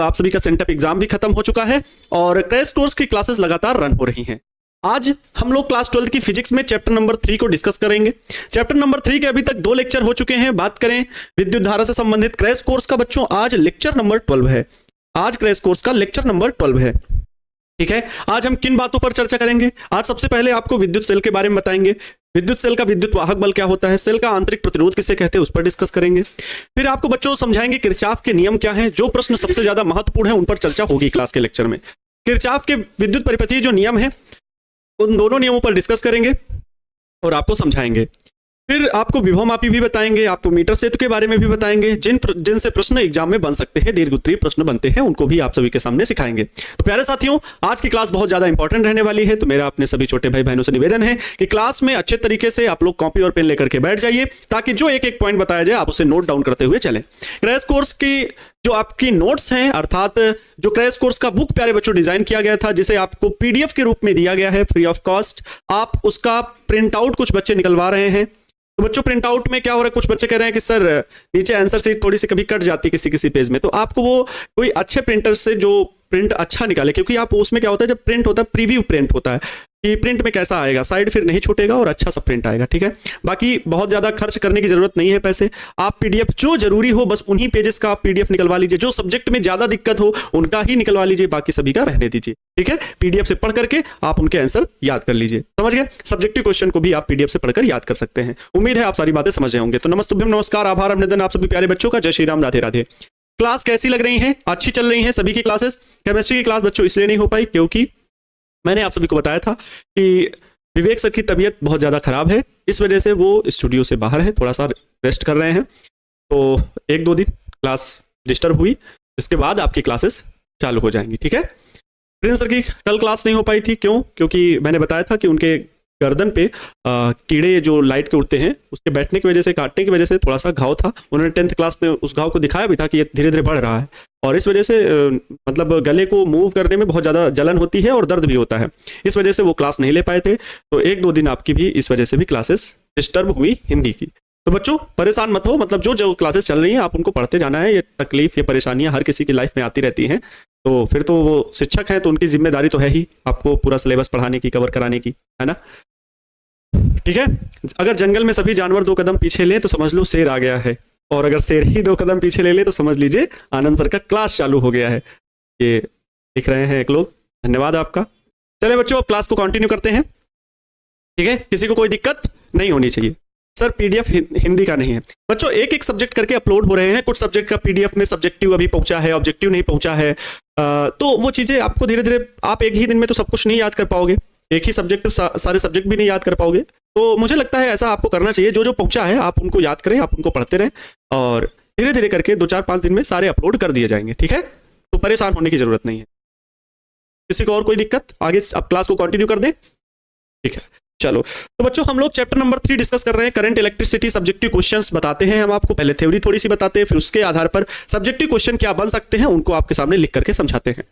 आप सभी का सेंटअप एग्जाम भी खत्म हो चुका है और क्रैश कोर्स की क्लासेस लगातार रन हो रही हैं। आज हम लोग क्लास 12 की फिजिक्स में चैप्टर नंबर 3 को डिस्कस करेंगे। चैप्टर नंबर 3 के अभी तक 2 लेक्चर हो चुके हैं। बात करें विद्युत धारा से संबंधित क्रैश कोर्स का बच्चों, आज लेक्चर नंबर 12 है। आज क्रैश कोर्स का लेक्चर नंबर 12 है। ठीक है, आज हम किन बातों पर चर्चा करेंगे? आज सबसे पहले आपको विद्युत सेल के बारे में बताएंगे। विद्युत सेल का विद्युत वाहक बल क्या होता है, सेल का आंतरिक प्रतिरोध किसे कहते हैं, उस पर डिस्कस करेंगे। फिर आपको बच्चों समझाएंगे किरचॉफ के नियम क्या हैं। जो प्रश्न सबसे ज्यादा महत्वपूर्ण है उन पर चर्चा होगी क्लास के लेक्चर में। किरचॉफ के विद्युत परिपथीय जो नियम है उन दोनों नियमों पर डिस्कस करेंगे और आपको समझाएंगे। फिर आपको विभवमापी भी बताएंगे, आपको मीटर सेतु के बारे में भी बताएंगे। जिनसे प्रश्न एग्जाम में बन सकते हैं, दीर्घ-उत्तरीय प्रश्न बनते हैं, उनको भी आप सभी के सामने सिखाएंगे। तो प्यारे साथियों, आज की क्लास बहुत ज्यादा इंपॉर्टेंट रहने वाली है, तो मेरा अपने सभी छोटे भाई बहनों से निवेदन है कि क्लास में अच्छे तरीके से आप लोग कॉपी और पेन लेकर के बैठ जाइए, ताकि जो एक एक पॉइंट बताया जाए आप उसे नोट डाउन करते हुए चलें। क्रैश कोर्स की जो आपकी नोट्स हैं, अर्थात जो क्रैश कोर्स का बुक प्यारे बच्चों डिजाइन किया गया था, जिसे आपको पीडीएफ के रूप में दिया गया है फ्री ऑफ कॉस्ट, आप उसका प्रिंट आउट कुछ बच्चे निकलवा रहे हैं। तो बच्चों प्रिंट आउट में क्या हो रहा है, कुछ बच्चे कह रहे हैं कि सर नीचे आंसर शीट थोड़ी सी कभी कट जाती है किसी किसी पेज में, तो आपको वो कोई अच्छे प्रिंटर से जो प्रिंट अच्छा निकाले, क्योंकि आप उसमें क्या होता है, जब प्रिंट होता है प्रीव्यू प्रिंट होता है कि प्रिंट में कैसा आएगा, साइड फिर नहीं छूटेगा और अच्छा सा प्रिंट आएगा। ठीक है, बाकी बहुत ज्यादा खर्च करने की जरूरत नहीं है पैसे। आप पीडीएफ जो जरूरी हो बस उन्हीं पेजेस का आप पीडीएफ निकलवा लीजिए, जो सब्जेक्ट में ज्यादा दिक्कत हो उनका ही निकलवा लीजिए, बाकी सभी का रहने दीजिए। ठीक है, पीडीएफ से पढ़ करके आप उनके आंसर याद कर लीजिए। समझ गए? सब्जेक्टिव क्वेश्चन को भी आप पीडीएफ से पढ़कर याद कर सकते हैं। उम्मीद है आप सारी बातें समझ रहे होंगे। तो नमस्तुभ्यम, नमस्कार, आभार, अभिनंदन आप सभी प्यारे बच्चों का। जय श्री राम, राधे राधे। क्लास कैसी लग रही है? अच्छी चल रही है सभी की क्लासेस? केमिस्ट्री की क्लास बच्चों इसलिए नहीं हो पाई क्योंकि मैंने आप सभी को बताया था कि विवेक सर की तबीयत बहुत ज़्यादा खराब है, इस वजह से वो स्टूडियो से बाहर है, थोड़ा सा रेस्ट कर रहे हैं। तो 1-2 दिन क्लास डिस्टर्ब हुई, इसके बाद आपकी क्लासेस चालू हो जाएंगी। ठीक है, प्रिंस सर की कल क्लास नहीं हो पाई थी। क्यों? क्योंकि मैंने बताया था कि उनके गर्दन पे कीड़े जो लाइट के उड़ते हैं उसके बैठने की वजह से, काटने की वजह से थोड़ा सा घाव था। उन्होंने 10th क्लास में उस घाव को दिखाया भी था कि ये धीरे धीरे बढ़ रहा है और इस वजह से मतलब गले को मूव करने में बहुत ज़्यादा जलन होती है और दर्द भी होता है। इस वजह से वो क्लास नहीं ले पाए थे। तो 1-2 दिन आपकी भी इस वजह से भी क्लासेस डिस्टर्ब हुई हिंदी की। तो बच्चों परेशान मत हो, मतलब जो जो क्लासेस चल रही हैं आप उनको पढ़ते जाना है। ये तकलीफ, ये परेशानियां हर किसी की लाइफ में आती रहती हैं। तो फिर तो वो शिक्षक हैं तो उनकी जिम्मेदारी तो है ही आपको पूरा सिलेबस पढ़ाने की, कवर कराने की, है ना? ठीक है, अगर जंगल में सभी जानवर 2 कदम पीछे लें तो समझ लो शेर आ गया है, और अगर शेर ही 2 कदम पीछे ले ले तो समझ लीजिए आनंद सर का क्लास चालू हो गया है। ये दिख रहे हैं एक लोग, धन्यवाद आपका। चले बच्चों अब क्लास को कंटिन्यू करते हैं। ठीक है, किसी को कोई दिक्कत नहीं होनी चाहिए। सर पीडीएफ हिंदी का नहीं है बच्चों, एक एक सब्जेक्ट करके अपलोड हो रहे हैं। कुछ सब्जेक्ट का पीडीएफ में सब्जेक्टिव अभी पहुंचा है, ऑब्जेक्टिव नहीं पहुंचा है। तो वो चीजें आपको धीरे धीरे, आप एक ही दिन में तो सब कुछ नहीं याद कर पाओगे, एक ही सब्जेक्ट सारे सब्जेक्ट भी नहीं याद कर पाओगे। तो मुझे लगता है ऐसा आपको करना चाहिए, जो जो पहुंचा है आप उनको याद करें, आप उनको पढ़ते रहें और धीरे धीरे करके 2-4-5 दिन में सारे अपलोड कर दिए जाएंगे। ठीक है, तो परेशान होने की जरूरत नहीं है। किसी को और कोई दिक्कत? आगे अब क्लास को कंटिन्यू कर दें? ठीक है, चलो। तो बच्चों हम लोग चैप्टर नंबर 3 डिस्कस कर रहे हैं। करंट इलेक्ट्रिसिटी सब्जेक्टिव क्वेश्चंस बताते हैं हम आपको, पहले थ्योरी थोड़ी सी बताते हैं, फिर उसके आधार पर सब्जेक्टिव क्वेश्चन क्या बन सकते हैं उनको आपके सामने लिख करके समझाते हैं।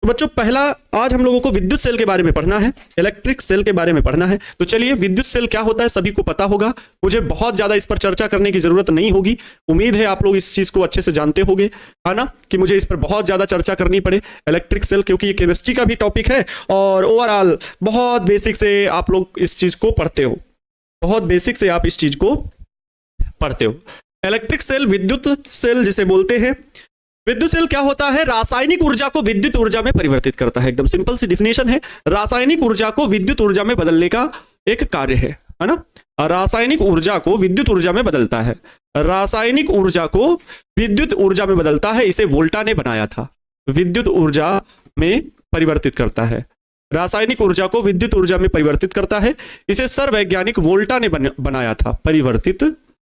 तो बच्चों पहला आज हम लोगों को विद्युत सेल के बारे में पढ़ना है, इलेक्ट्रिक सेल के बारे में पढ़ना है। तो चलिए, विद्युत सेल क्या होता है सभी को पता होगा, मुझे बहुत ज्यादा इस पर चर्चा करने की जरूरत नहीं होगी। उम्मीद है आप लोग इस चीज को अच्छे से जानते होंगे, है ना, कि मुझे इस पर बहुत ज्यादा चर्चा करनी पड़े इलेक्ट्रिक सेल, क्योंकि ये केमिस्ट्री का भी टॉपिक है और ओवरऑल बहुत बेसिक से आप लोग इस चीज को पढ़ते हो, बहुत बेसिक से आप इस चीज को पढ़ते हो। इलेक्ट्रिक सेल, विद्युत सेल जिसे बोलते हैं। विद्युत सेल क्या होता है? रासायनिक ऊर्जा को विद्युत ऊर्जा में परिवर्तित करता है। एकदम सिंपल सी डिफिनेशन है, रासायनिक ऊर्जा को विद्युत ऊर्जा में बदलने का एक कार्य है ना। रासायनिक ऊर्जा को विद्युत ऊर्जा में बदलता है, रासायनिक ऊर्जा को विद्युत ऊर्जा में बदलता है। इसे वोल्टा ने बनाया था, विद्युत ऊर्जा में परिवर्तित करता है, रासायनिक ऊर्जा को विद्युत ऊर्जा में परिवर्तित करता है। इसे सर्ववैज्ञानिक वोल्टा ने बनाया था, परिवर्तित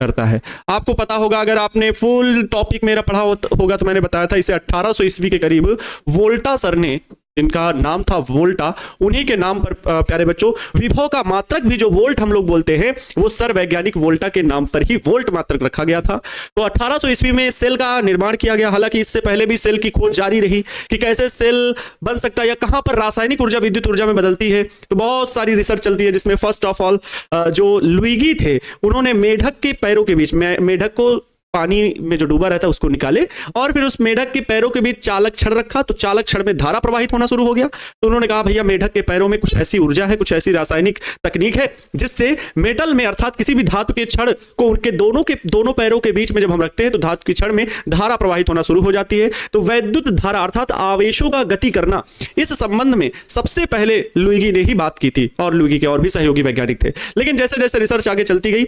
करता है। आपको पता होगा, अगर आपने फुल टॉपिक मेरा पढ़ा होगा तो मैंने बताया था इसे 1800 ईस्वी के करीब वोल्टा सर ने, जिनका नाम था वोल्टा, उन्हीं के नाम पर प्यारे बच्चों विभव का मात्रक भी जो वोल्ट हम लोग बोलते हैं वो सर वैज्ञानिक वोल्टा के नाम पर ही वोल्ट मात्रक रखा गया था। तो 1800 ईस्वी में सेल का निर्माण किया गया। हालांकि इससे पहले भी सेल की खोज जारी रही कि कैसे सेल बन सकता है या कहां पर रासायनिक ऊर्जा विद्युत ऊर्जा में बदलती है। तो बहुत सारी रिसर्च चलती है, जिसमें फर्स्ट ऑफ ऑल जो लुईगी थे उन्होंने मेढक के पैरों के बीच, मेढक को पानी में जो डूबा रहता है उसको निकाले और फिर उस मेढक के पैरों के बीच चालक छड़ रखा, तो चालक छड़ में धारा प्रवाहित होना शुरू हो गया। तो उन्होंने कहा भैया मेढक के पैरों में कुछ ऐसी ऊर्जा है, कुछ ऐसी रासायनिक तकनीक है जिससे मेटल में अर्थात किसी भी धातु के छड़ को उनके दोनों पैरों के बीच में जब हम रखते हैं तो धातु की छड़ में धारा प्रवाहित होना शुरू हो जाती है। तो वैद्युत धारा अर्थात आवेशों का गति करना, इस संबंध में सबसे पहले लुईगी ने ही बात की थी और लुईगी के और भी सहयोगी वैज्ञानिक थे। लेकिन जैसे जैसे रिसर्च आगे चलती गई,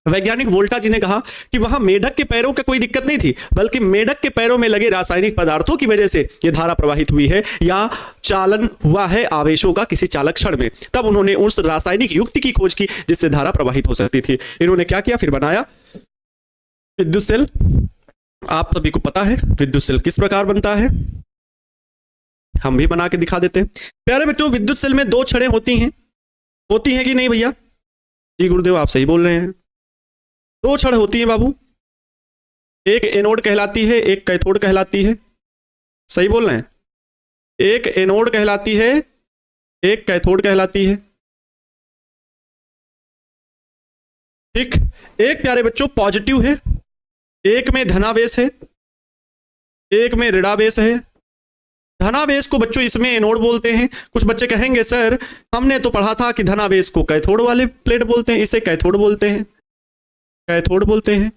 वैज्ञानिक वोल्टा जी ने कहा कि वहां मेढक के पैरों का कोई दिक्कत नहीं थी, बल्कि मेढक के पैरों में लगे रासायनिक पदार्थों की वजह से यह धारा प्रवाहित हुई है या चालन हुआ है आवेशों का किसी चालक क्षण में। तब उन्होंने उस रासायनिक युक्ति की खोज की जिससे धारा प्रवाहित हो सकती थी। इन्होंने क्या किया, फिर बनाया विद्युत सेल। आप सभी को पता है विद्युत सेल किस प्रकार बनता है, हम भी बना के दिखा देते हैं। प्यारे बच्चों, विद्युत सेल में दो छड़ें होती हैं कि नहीं भैया? जी गुरुदेव आप सही बोल रहे हैं, दो छड़ होती है बाबू, एक एनोड कहलाती है, एक कैथोड कहलाती है। सही बोल रहे हैं, एक एनोड कहलाती है, एक कैथोड कहलाती है। ठीक, एक प्यारे बच्चों पॉजिटिव है, एक में धनावेश है, एक में ऋणावेश है। धनावेश को बच्चों इसमें एनोड बोलते हैं। कुछ बच्चे कहेंगे सर हमने तो पढ़ा था कि धनावेश को कैथोड वाले प्लेट बोलते हैं, इसे कैथोड बोलते हैं, कैथोड बोलते हैं।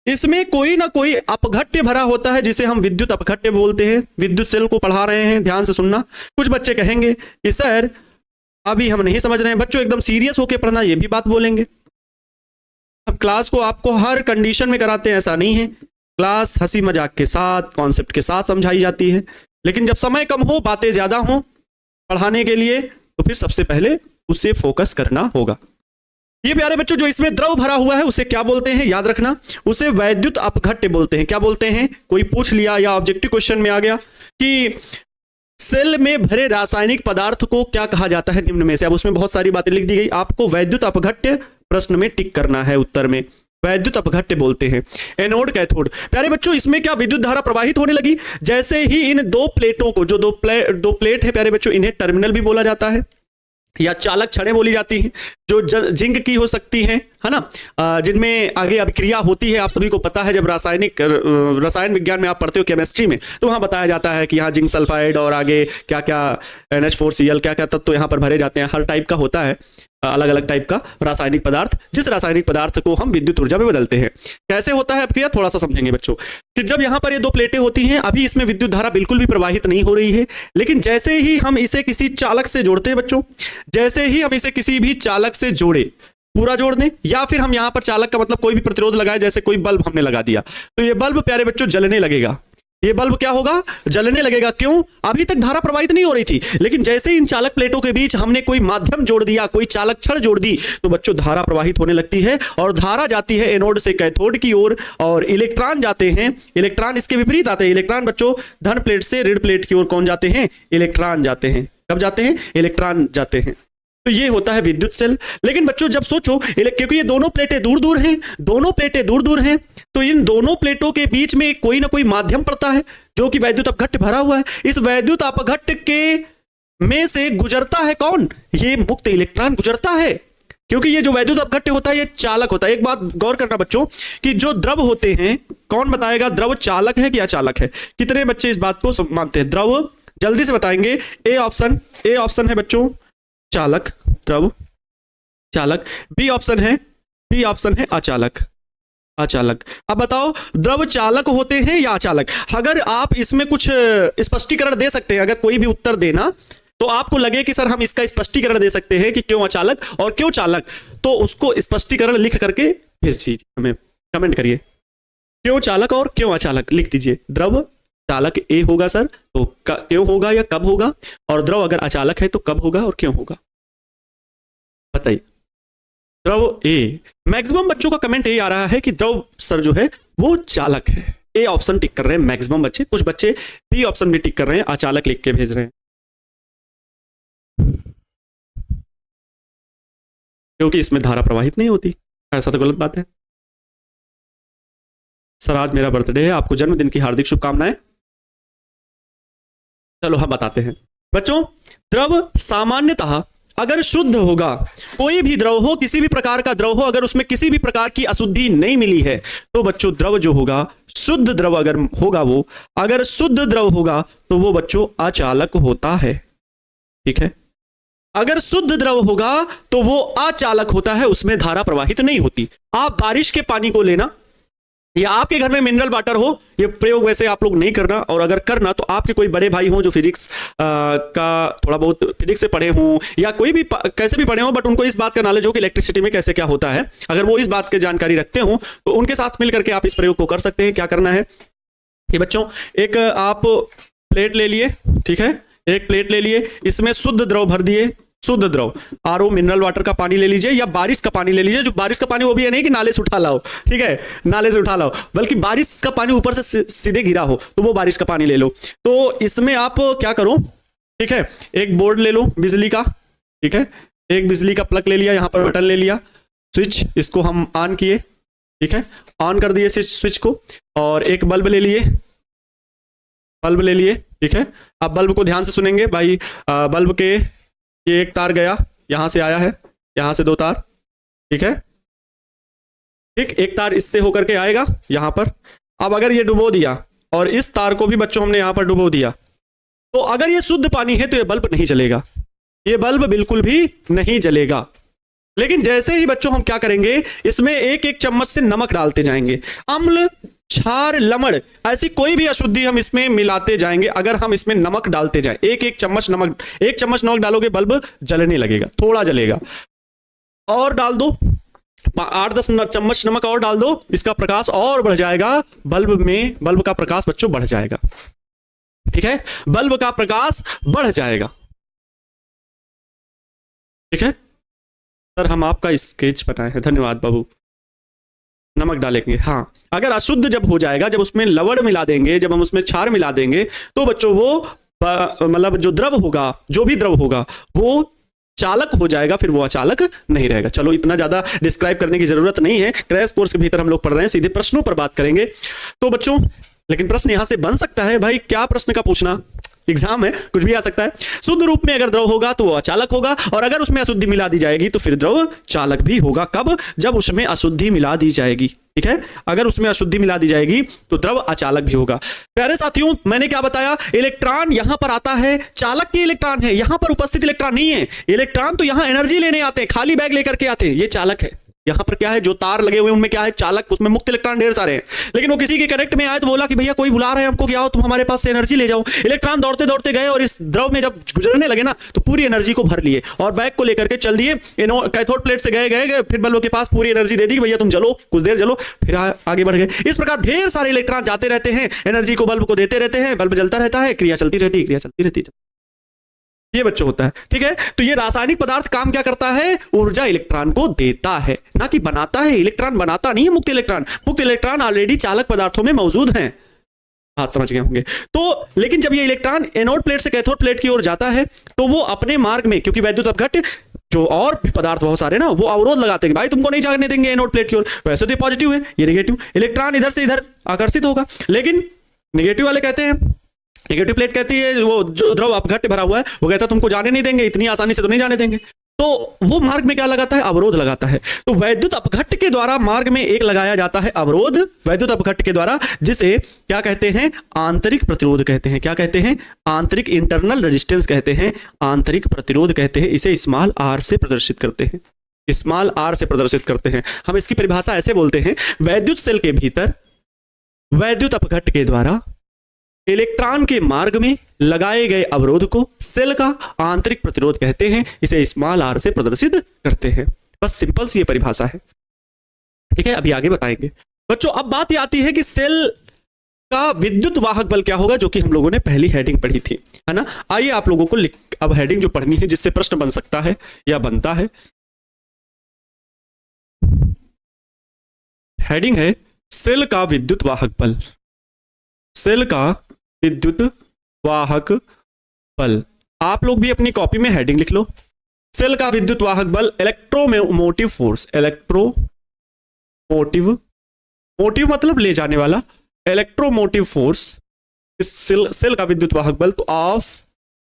इसमें कोई ना कोई अपघट्य भरा होता है जिसे हम विद्युत अपघट्य बोलते हैं। विद्युत सेल को पढ़ा रहे हैं, ध्यान से सुनना। कुछ बच्चे कहेंगे कि सर अभी हम नहीं समझ रहे हैं। बच्चों एकदम सीरियस होकर पढ़ना, ये भी बात बोलेंगे। अब क्लास को आपको हर कंडीशन में कराते हैं ऐसा नहीं है, क्लास हंसी मजाक के साथ कॉन्सेप्ट के साथ समझाई जाती है। लेकिन जब समय कम हो, बातें ज्यादा हो पढ़ाने के लिए, तो फिर सबसे पहले उसे फोकस करना होगा। ये प्यारे बच्चों जो इसमें द्रव भरा हुआ है उसे क्या बोलते हैं, याद रखना, उसे वैद्युत अपघट्य बोलते हैं। क्या बोलते हैं? कोई पूछ लिया या ऑब्जेक्टिव क्वेश्चन में आ गया कि सेल में भरे रासायनिक पदार्थ को क्या कहा जाता है निम्न में से। अब उसमें बहुत सारी बातें लिख दी गई, आपको वैद्युत अपघट्य प्रश्न में टिक करना है उत्तर में। वैद्युत अपघट्य बोलते हैं। एनोड कैथोड, प्यारे बच्चों इसमें क्या विद्युत धारा प्रवाहित होने लगी जैसे ही इन दो प्लेटों को, जो दो प्लेट है प्यारे बच्चों, इन्हें टर्मिनल भी बोला जाता है या चालक छड़ें बोली जाती हैं, जो जिंक की हो सकती हैं, है ना, जिनमें आगे अभिक्रिया होती है। आप सभी को पता है जब रसायन विज्ञान में आप पढ़ते हो केमिस्ट्री में, तो वहां बताया जाता है कि यहाँ जिंक सल्फाइड और आगे क्या क्या NH4Cl क्या क्या तत्व यहाँ पर भरे जाते हैं। हर टाइप का होता है, अलग अलग टाइप का रासायनिक पदार्थ, जिस रासायनिक पदार्थ को हम विद्युत ऊर्जा में बदलते हैं। कैसे होता है अभिक्रिया, थोड़ा सा समझेंगे बच्चों कि जब यहाँ पर ये दो प्लेटें होती हैं, अभी इसमें विद्युत धारा बिल्कुल भी प्रवाहित नहीं हो रही है, लेकिन जैसे ही हम इसे किसी चालक से जोड़ते हैं बच्चों, जैसे ही हम इसे किसी भी चालक से जोड़े, पूरा जोड़ दें, या फिर हम यहां पर चालक का मतलब कोई भी प्रतिरोध लगाए, जैसे कोई बल्ब हमने लगा दिया, तो ये बल्ब प्यारे बच्चों जलने लगेगा। ये बल्ब क्या होगा, जलने लगेगा। क्यों? अभी तक धारा प्रवाहित नहीं हो रही थी, लेकिन जैसे ही इन चालक प्लेटों के बीच हमने कोई माध्यम जोड़ दिया, कोई चालक छड़ जोड़ दी, तो बच्चों धारा प्रवाहित होने लगती है और धारा जाती है एनोड से कैथोड की ओर और इलेक्ट्रॉन जाते हैं। इलेक्ट्रॉन इसके विपरीत आते हैं। इलेक्ट्रॉन बच्चों धन प्लेट से ऋण प्लेट की ओर कौन जाते हैं? इलेक्ट्रॉन जाते हैं। कब जाते हैं? इलेक्ट्रॉन जाते हैं। तो ये होता है विद्युत सेल। लेकिन बच्चों जब सोचो, क्योंकि ये दोनों प्लेटें दूर दूर हैं, दोनों प्लेटें दूर दूर हैं, तो इन दोनों प्लेटों के बीच में कोई ना कोई माध्यम पड़ता है जो कि वैद्युत अपघट्य भरा हुआ है। इस वैद्युत अपघट्य के में से गुजरता है कौन? ये मुक्त इलेक्ट्रॉन गुजरता है। क्योंकि ये जो वैद्युत अपघट्य होता है ये चालक होता है। एक बात गौर करना बच्चों कि जो द्रव होते हैं, कौन बताएगा द्रव चालक है कि अचालक है? कितने बच्चे इस बात को मानते हैं? द्रव जल्दी से बताएंगे। ए ऑप्शन है बच्चों चालक, द्रव चालक। बी ऑप्शन है अचालक। अब बताओ द्रव चालक होते हैं या अचालक? अगर आप इसमें कुछ स्पष्टीकरण दे सकते हैं, अगर कोई भी उत्तर देना तो आपको लगे कि सर हम इसका स्पष्टीकरण दे सकते हैं कि क्यों अचालक और क्यों चालक, तो उसको स्पष्टीकरण लिख करके भेज दीजिए, हमें कमेंट करिए क्यों चालक और क्यों अचालक लिख दीजिए। द्रव चालक ए होगा सर, तो क्यों होगा या कब होगा, और द्रव अगर अचालक है तो कब होगा और क्यों होगा, बताइए। द्रव ए, मैक्सिमम बच्चों का कमेंट ये आ रहा है कि द्रव सर जो है वो चालक है। ए ऑप्शन टिक कर रहे हैं मैक्सिमम बच्चे, कुछ बच्चे बी ऑप्शन भी टिक कर रहे हैं, अचालक लिख के भेज रहे हैं। क्योंकि इसमें धारा प्रवाहित नहीं होती, ऐसा तो गलत बात है। सर आज मेरा बर्थडे है, आपको जन्मदिन की हार्दिक शुभकामनाएं। चलो हम बताते हैं बच्चों, द्रव सामान्यतः अगर शुद्ध होगा, कोई भी द्रव हो, किसी भी प्रकार का द्रव हो, अगर उसमें किसी भी प्रकार की अशुद्धि नहीं मिली है तो बच्चों द्रव जो होगा, शुद्ध द्रव अगर होगा, वो अगर शुद्ध द्रव होगा तो वो बच्चों अचालक होता है। ठीक है, अगर शुद्ध द्रव होगा तो वो अचालक होता है, उसमें धारा प्रवाहित नहीं होती। आप बारिश के पानी को लेना या आपके घर में मिनरल वाटर हो, ये प्रयोग वैसे आप लोग नहीं करना, और अगर करना तो आपके कोई बड़े भाई हों जो फिजिक्स का थोड़ा बहुत फिजिक्स से पढ़े हों या कोई भी कैसे भी पढ़े हों, बट उनको इस बात का नॉलेज हो कि इलेक्ट्रिसिटी में कैसे क्या होता है, अगर वो इस बात की जानकारी रखते हो तो उनके साथ मिलकर के आप इस प्रयोग को कर सकते हैं। क्या करना है कि बच्चों, एक आप प्लेट ले लिए, ठीक है, एक प्लेट ले लिए, इसमें शुद्ध द्रव भर दिए, शुद्ध द्रव आरओ मिनरल वाटर का पानी ले लीजिए या बारिश का पानी ले लीजिए। जो बारिश का पानी वो भी है नहीं कि नाले से उठा लाओ, ठीक है, नाले से उठा लाओ, बल्कि बारिश का पानी ऊपर से सीधे गिरा हो तो वो बारिश का पानी ले लो। तो इसमें आप क्या करो, ठीक है, एक बोर्ड ले लो बिजली का, ठीक है, एक बिजली का प्लग ले लिया, यहां पर बटन ले लिया, स्विच इसको हम ऑन किए, ठीक है, ऑन कर दिए स्विच को, और एक बल्ब ले लिए, बल्ब ले लिए, ठीक है। अब बल्ब को ध्यान से सुनेंगे भाई, बल्ब के ये एक तार गया, यहां से आया है, यहां से दो तार, ठीक है, ठीक, एक तार इससे होकर के आएगा यहां पर। अब अगर ये डुबो दिया और इस तार को भी बच्चों हमने यहां पर डुबो दिया, तो अगर ये शुद्ध पानी है तो ये बल्ब नहीं जलेगा, ये बल्ब बिल्कुल भी नहीं जलेगा। लेकिन जैसे ही बच्चों हम क्या करेंगे, इसमें एक एक चम्मच से नमक डालते जाएंगे, अम्ल, क्षार, लवण, ऐसी कोई भी अशुद्धि हम इसमें मिलाते जाएंगे। अगर हम इसमें नमक डालते जाएं, एक एक चम्मच नमक, एक चम्मच नमक डालोगे बल्ब जलने लगेगा, थोड़ा जलेगा, और डाल दो 8-10 चम्मच नमक और डाल दो, इसका प्रकाश और बढ़ जाएगा, बल्ब में, बल्ब का प्रकाश बच्चों बढ़ जाएगा, ठीक है, बल्ब का प्रकाश बढ़ जाएगा, ठीक है। सर हम आपका स्केच बनाए हैं, धन्यवाद बाबू। नमक डालेंगे, हाँ, अगर अशुद्ध जब हो जाएगा, जब उसमें लवण मिला देंगे, जब हम उसमें क्षार मिला देंगे, तो बच्चों वो मतलब जो द्रव होगा, जो भी द्रव होगा वो चालक हो जाएगा, फिर वो अचालक नहीं रहेगा। चलो इतना ज्यादा डिस्क्राइब करने की जरूरत नहीं है, क्रैश कोर्स के भीतर हम लोग पढ़ रहे हैं, सीधे प्रश्नों पर बात करेंगे। तो बच्चों, लेकिन प्रश्न यहां से बन सकता है भाई, क्या प्रश्न का पूछना, एग्जाम है, कुछ भी आ सकता है। शुद्ध रूप में अगर द्रव होगा तो वो अचालक होगा, और अगर उसमें अशुद्धि मिला दी जाएगी तो फिर द्रव चालक भी होगा। कब? जब उसमें अशुद्धि मिला दी जाएगी, ठीक है, अगर उसमें अशुद्धि मिला दी जाएगी तो द्रव अचालक भी होगा। प्यारे साथियों, मैंने क्या बताया, इलेक्ट्रॉन यहां पर आता है, चालक के इलेक्ट्रॉन है, यहां पर उपस्थित इलेक्ट्रॉन नहीं है। इलेक्ट्रॉन तो यहां एनर्जी लेने आते हैं, खाली बैग लेकर के आते हैं, ये चालक है। यहां पर क्या है, जो तार लगे हुए उनमें क्या है, चालक, उसमें मुक्त इलेक्ट्रॉन ढेर सारे हैं। लेकिन वो किसी के कनेक्ट में आए तो बोला कि भैया कोई बुला रहे हैं हमको, क्या हो, तुम हमारे पास से एनर्जी ले जाओ। इलेक्ट्रॉन दौड़ते दौड़ते गए और इस द्रव में जब गुजरने लगे ना, तो पूरी एनर्जी को भर लिए और बैग को लेकर के चल दिए, कैथोड प्लेट से गए, फिर बल्ब के पास पूरी एनर्जी दे दी, भैया तुम चलो, कुछ देर चलो, फिर आगे बढ़ गए। इस प्रकार ढेर सारे इलेक्ट्रॉन जाते रहते हैं, एनर्जी को बल्ब को देते रहते हैं, बल्ब जलता रहता है, क्रिया चलती रहती है, क्रिया चलती रहती है, ये बच्चों होता है, ठीक है। तो ये रासायनिक पदार्थ काम क्या करता है, ऊर्जा इलेक्ट्रॉन को देता है, ना कि बनाता है। इलेक्ट्रॉन बनाता नहीं है मुक्त इलेक्ट्रॉन, मुक्त इलेक्ट्रॉन ऑलरेडी चालक पदार्थों में मौजूद हैं, बात समझ गए होंगे। तो लेकिन जब ये इलेक्ट्रॉन एनोड प्लेट से कैथोड प्लेट की ओर जाता है तो वो अपने मार्ग में, क्योंकि वैद्युत अपघट्य जो और भी पदार्थ बहुत सारे ना, वो अवरोध लगाते हैं, भाई तुमको नहीं जाने देंगे एनोड प्लेट की ओर। वैसे तो ये पॉजिटिव है, ये नेगेटिव, इलेक्ट्रॉन इधर से इधर आकर्षित होगा, लेकिन नेगेटिव वाले कहते हैं, नेगेटिव प्लेट कहती है, वो जो द्रव अपघट्य भरा हुआ है वो कहता है तुमको जाने नहीं देंगे, इतनी आसानी से तो नहीं जाने देंगे। तो वो मार्ग में क्या लगाता है, अवरोध लगाता है। तो वैद्युत अपघट्य के द्वारा मार्ग में एक लगाया जाता है अवरोध, वैद्युत अपघट्य के द्वारा, जिसे क्या कहते हैं, आंतरिक प्रतिरोध कहते हैं। क्या कहते हैं, आंतरिक, इंटरनल रेजिस्टेंस कहते हैं, आंतरिक प्रतिरोध कहते हैं। इसे स्मॉल आर से प्रदर्शित करते हैं, स्मॉल आर से प्रदर्शित करते हैं। हम इसकी परिभाषा ऐसे बोलते हैं, वैद्युत सेल के भीतर वैद्युत अपघट्य के द्वारा इलेक्ट्रॉन के मार्ग में लगाए गए अवरोध को सेल का आंतरिक प्रतिरोध कहते हैं, इसे स्मॉल आर से प्रदर्शित करते हैं। बस सिंपल सी ये परिभाषा है, ठीक है। अभी आगे बताएंगे बच्चों। अब बात ये आती है कि सेल का विद्युत वाहक बल क्या होगा, जो कि हम लोगों ने पहली हेडिंग पढ़ी थी, है ना। आइए आप लोगों को अब हेडिंग जो पढ़नी है, जिससे प्रश्न बन सकता है या बनता है, हेडिंग है सेल का विद्युत वाहक बल। सेल का विद्युत वाहक बल, आप लोग भी अपनी कॉपी में हेडिंग लिख लो, सेल का विद्युत वाहक बल, इलेक्ट्रोमोटिव फोर्स, इलेक्ट्रोमोटिव, मोटिव मतलब ले जाने वाला, इलेक्ट्रोमोटिव फोर्स, इस सेल का विद्युत वाहक बल तो ऑफ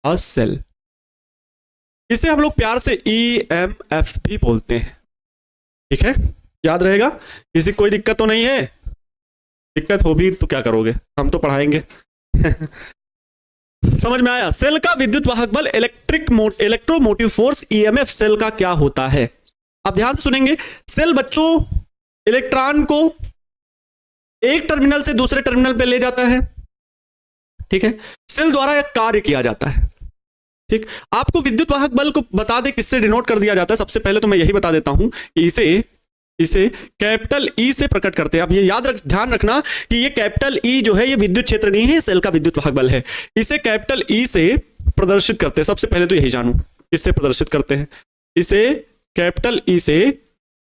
अ सेल, इसे हम लोग प्यार से EMF भी बोलते हैं। ठीक है, याद रहेगा। किसी कोई दिक्कत तो नहीं है? दिक्कत हो भी तो क्या करोगे, हम तो पढ़ाएंगे। समझ में आया? सेल का विद्युत वाहक बल इलेक्ट्रोमोटिव फोर्स EMF सेल का क्या होता है? आप ध्यान से सुनेंगे। सेल बच्चों इलेक्ट्रॉन को एक टर्मिनल से दूसरे टर्मिनल पे ले जाता है। ठीक है, सेल द्वारा एक कार्य किया जाता है। ठीक, आपको विद्युत वाहक बल को बता दे किससे डिनोट कर दिया जाता है। सबसे पहले तो मैं यही बता देता हूं कि इसे कैपिटल E से प्रकट करते हैं। अब ये ध्यान रखना कि ये कैपिटल E जो है ये विद्युत क्षेत्र नहीं है, सेल का विद्युत वाहक बल है। इसे कैपिटल E से प्रदर्शित करते हैं। सबसे पहले तो यही जानू, इससे प्रदर्शित करते हैं। इसे कैपिटल E से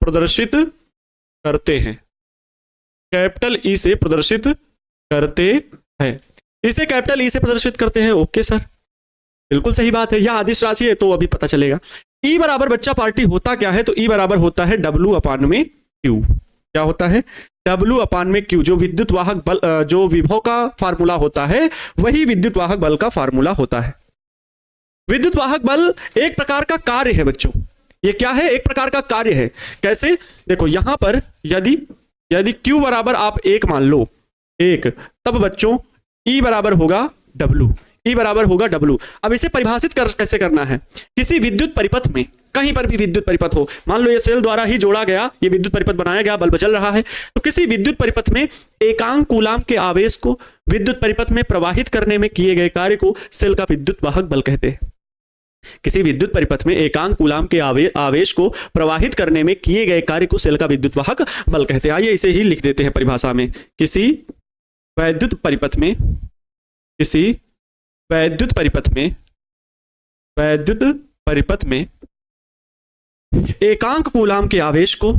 प्रदर्शित करते हैं। कैपिटल E से प्रदर्शित करते हैं। इसे कैपिटल E से प्रदर्शित करते हैं। ओके सर, बिल्कुल सही बात है। यह अदिश राशि है तो अभी पता चलेगा। E बराबर बच्चा पार्टी होता क्या है? तो E बराबर होता है W अपान में Q। क्या होता है? W अपान में Q। जो विद्युत वाहक बल, जो विभव का फार्मूला होता है वही विद्युत वाहक बल का फार्मूला होता है। विद्युत वाहक बल एक प्रकार का कार्य है बच्चों। ये क्या है? एक प्रकार का कार्य है। कैसे? देखो यहां पर यदि Q बराबर आप 1 मान लो, 1, तब बच्चों E बराबर होगा W। E बराबर होगा W। अब इसे परिभाषित कैसे करना है? किसी विद्युत परिपथ में, कहीं पर भी विद्युत परिपथ हो, मान लो ये सेल द्वारा ही जोड़ा गया, ये विद्युत परिपथ बनाया गया, बल्ब चल रहा है, तो किसी विद्युत परिपथ में एकांक कूलाम के आवेश को विद्युत परिपथ में प्रवाहित करने में किए गए कार्य को सेल का विद्युत वाहक बल कहते हैं। किसी विद्युत परिपथ में एकांक कूलाम के आवेश को प्रवाहित करने में किए गए कार्य को सेल का विद्युत वाहक बल कहते हैं। आइए इसे ही लिख देते हैं परिभाषा में। किसी वैद्युत परिपथ में एकांक कूलाम के आवेश को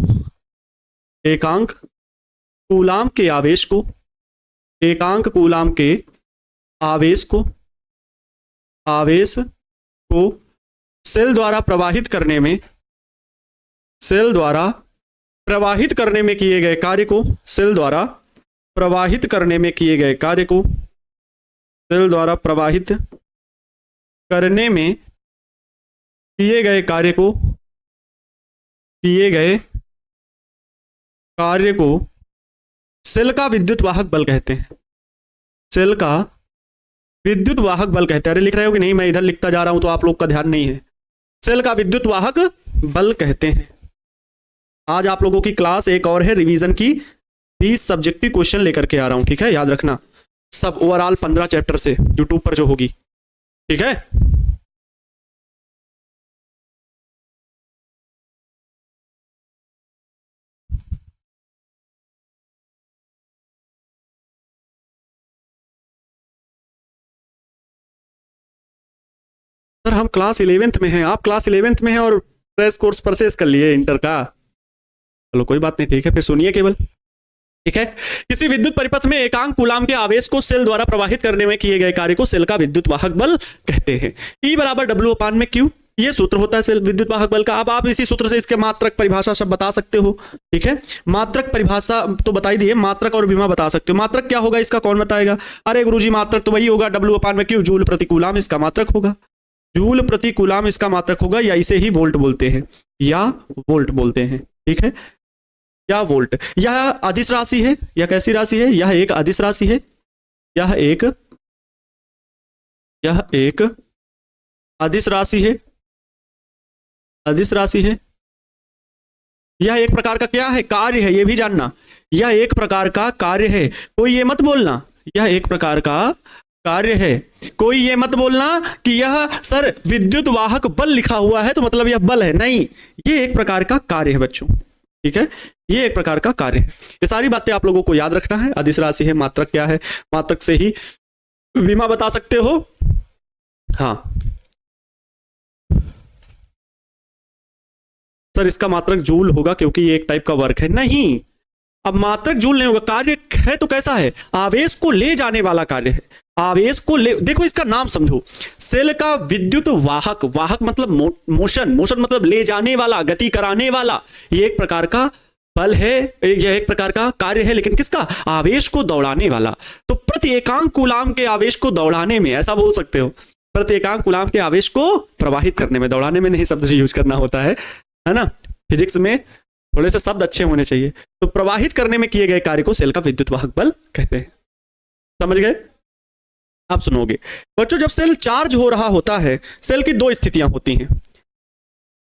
सेल द्वारा प्रवाहित करने में किए गए कार्य को सेल का विद्युत वाहक बल कहते हैं। सेल का विद्युत वाहक बल कहते हैं। अरे लिख रहे हो कि नहीं? मैं इधर लिखता जा रहा हूं तो आप लोग का ध्यान नहीं है। सेल का विद्युत वाहक बल कहते हैं। आज आप लोगों की क्लास एक और है, रिवीजन की 20 सब्जेक्टिव क्वेश्चन लेकर के आ रहा हूं। ठीक है, याद रखना। सब ओवरऑल 15 चैप्टर से यूट्यूब पर जो होगी। ठीक है, सर हम क्लास 11th में हैं, आप क्लास 11th में हैं और क्रैश कोर्स परचेस कर लिए इंटर का। चलो कोई बात नहीं, ठीक है, फिर सुनिए केवल। ठीक है, किसी विद्युत परिपथ में एकांक कूलाम के आवेश को सेल द्वारा प्रवाहित करने में किए गए कार्य को सेल का विद्युत वाहक बल कहते हैं। E बराबर W अपान में Q, ये सूत्र होता है सेल विद्युत वाहक बल का। अब आप इसी सूत्र से इसके मात्रक परिभाषा सब बता सकते हो। ठीक है, मात्रक परिभाषा तो बता ही दी है, मात्रक और विमा बता सकते हो। मात्रक क्या होगा इसका कौन बताएगा? अरे गुरुजी मात्रक तो वही होगा W अपान में Q, जूल प्रति कूलाम इसका मात्रक होगा। जूल प्रति कूलाम इसका मात्रक होगा, या इसे ही वोल्ट बोलते हैं, ठीक है, या वोल्ट। यह अदिश राशि है। यह कैसी राशि है? यह एक अदिश राशि है। यह एक अदिश राशि है। यह एक प्रकार का क्या है? कार्य है। यह भी जानना, यह एक प्रकार का कार्य है। कोई ये मत बोलना यह एक प्रकार का कार्य है। कोई ये मत बोलना कि यह सर विद्युत वाहक बल लिखा हुआ है तो मतलब यह बल है। नहीं, ये एक प्रकार का कार्य है बच्चों। ठीक है, ये एक प्रकार का कार्य है। ये सारी बातें आप लोगों को याद रखना है। अदिश राशि है, मात्रक क्या है, मात्रक से ही विमा बता सकते हो। हाँ सर, इसका मात्रक जूल होगा क्योंकि ये एक टाइप का वर्क है। नहीं, अब मात्रक जूल नहीं होगा। कार्य है तो कैसा है? आवेश को ले जाने वाला कार्य है। आवेश को ले, देखो इसका नाम समझो, सेल का विद्युत वाहक। वाहक मतलब मोशन मतलब ले जाने वाला, गति कराने वाला। ये एक प्रकार का बल है, यह एक प्रकार का कार्य है, लेकिन किसका? आवेश को दौड़ाने वाला। तो प्रति एकांक कूलाम के आवेश को दौड़ाने में, ऐसा बोल सकते हो, प्रत्येकांक कूलाम के आवेश को प्रवाहित करने में, दौड़ाने में नहीं शब्द यूज करना होता है ना। फिजिक्स में थोड़े से शब्द अच्छे होने चाहिए। तो प्रवाहित करने में किए गए कार्य को सेल का विद्युत वाहक बल कहते हैं। समझ गए? आप सुनोगे बच्चों, जब सेल चार्ज हो रहा होता है, सेल की दो स्थितियां होती हैं।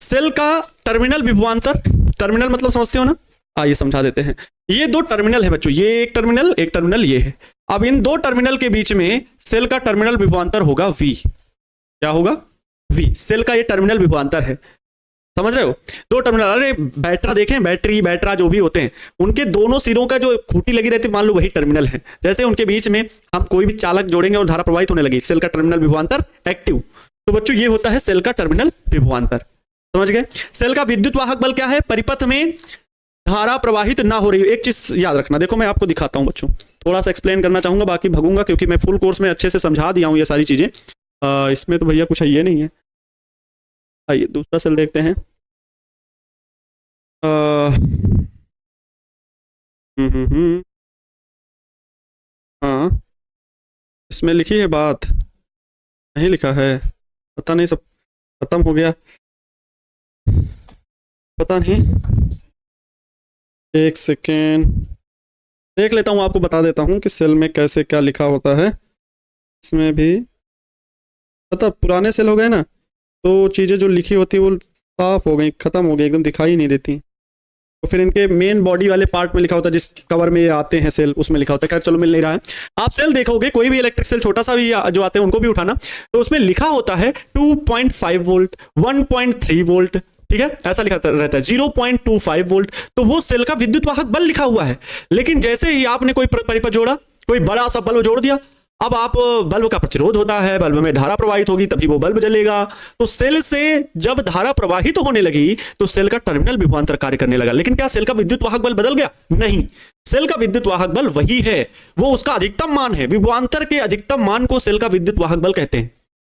सेल का टर्मिनल विभवांतर, टर्मिनल मतलब समझते हो ना, आइए समझा देते हैं। ये दो टर्मिनल है बच्चों, ये एक टर्मिनल ये है। अब इन दो टर्मिनल के बीच में सेल का टर्मिनल विभवांतर होगा V। क्या होगा? V। सेल का ये टर्मिनल विभवांतर है, समझ रहे हो? दो टर्मिनल, अरे बैटरा देखें, बैटरा जो भी होते हैं, उनके दोनों सिरों का जो खूंटी लगी रहती है, मान लो वही टर्मिनल है। जैसे उनके बीच में हम कोई भी चालक जोड़ेंगे और धारा प्रवाहित होने लगी, सेल का टर्मिनल विभवांतर एक्टिव। तो बच्चों ये होता है सेल का टर्मिनल विभवांतर। समझ गए? सेल का विद्युत वाहक बल क्या है? परिपथ में धारा प्रवाहित ना हो रही है। एक चीज याद रखना, देखो मैं आपको दिखाता हूं बच्चों, थोड़ा सा एक्सप्लेन करना चाहूंगा, बाकी भगूंगा क्योंकि मैं फुल कोर्स में अच्छे से समझा दिया हूं ये सारी चीजें। इसमें तो भैया कुछ है ये नहीं है। आइए दूसरा सेल देखते हैं। हाँ, इसमें लिखी है बात, नहीं लिखा है, पता नहीं, सब खत्म हो गया, पता नहीं। एक सेकेंड देख लेता हूँ, आपको बता देता हूँ कि सेल में कैसे क्या लिखा होता है। इसमें भी पता, पुराने सेल हो गए ना, तो चीज़ें जो लिखी होती है वो साफ हो गई, खत्म हो गई, एकदम दिखाई नहीं देती। तो फिर इनके मेन बॉडी वाले पार्ट में लिखा होता है, जिस कवर में ये आते हैं सेल, उसमें लिखा होता है। चलो मिल नहीं रहा है। आप सेल देखोगे, कोई भी इलेक्ट्रिक सेल छोटा सा भी जो आते हैं उनको भी उठाना, तो उसमें लिखा होता है 2.5 वोल्ट, 1.3 वोल्ट, ठीक है, ऐसा लिखा रहता है, 0.25 वोल्ट। तो वो सेल का विद्युत वाहक बल लिखा हुआ है। लेकिन जैसे ही आपने कोई परिपथ जोड़ा, कोई बड़ा सा बल्ब जोड़ दिया, अब आप बल्ब का प्रतिरोध होता है, बल्ब में धारा प्रवाहित होगी, तभी वो बल्ब जलेगा। तो सेल से जब धारा प्रवाहित होने लगी तो सेल का टर्मिनल विभवांतर कार्य करने लगा। लेकिन क्या सेल का विद्युत वाहक बल बदल गया? नहीं, सेल का विद्युत वाहक बल वही है, वो उसका अधिकतम मान है। विभवांतर के अधिकतम मान को सेल का विद्युत वाहक बल कहते हैं।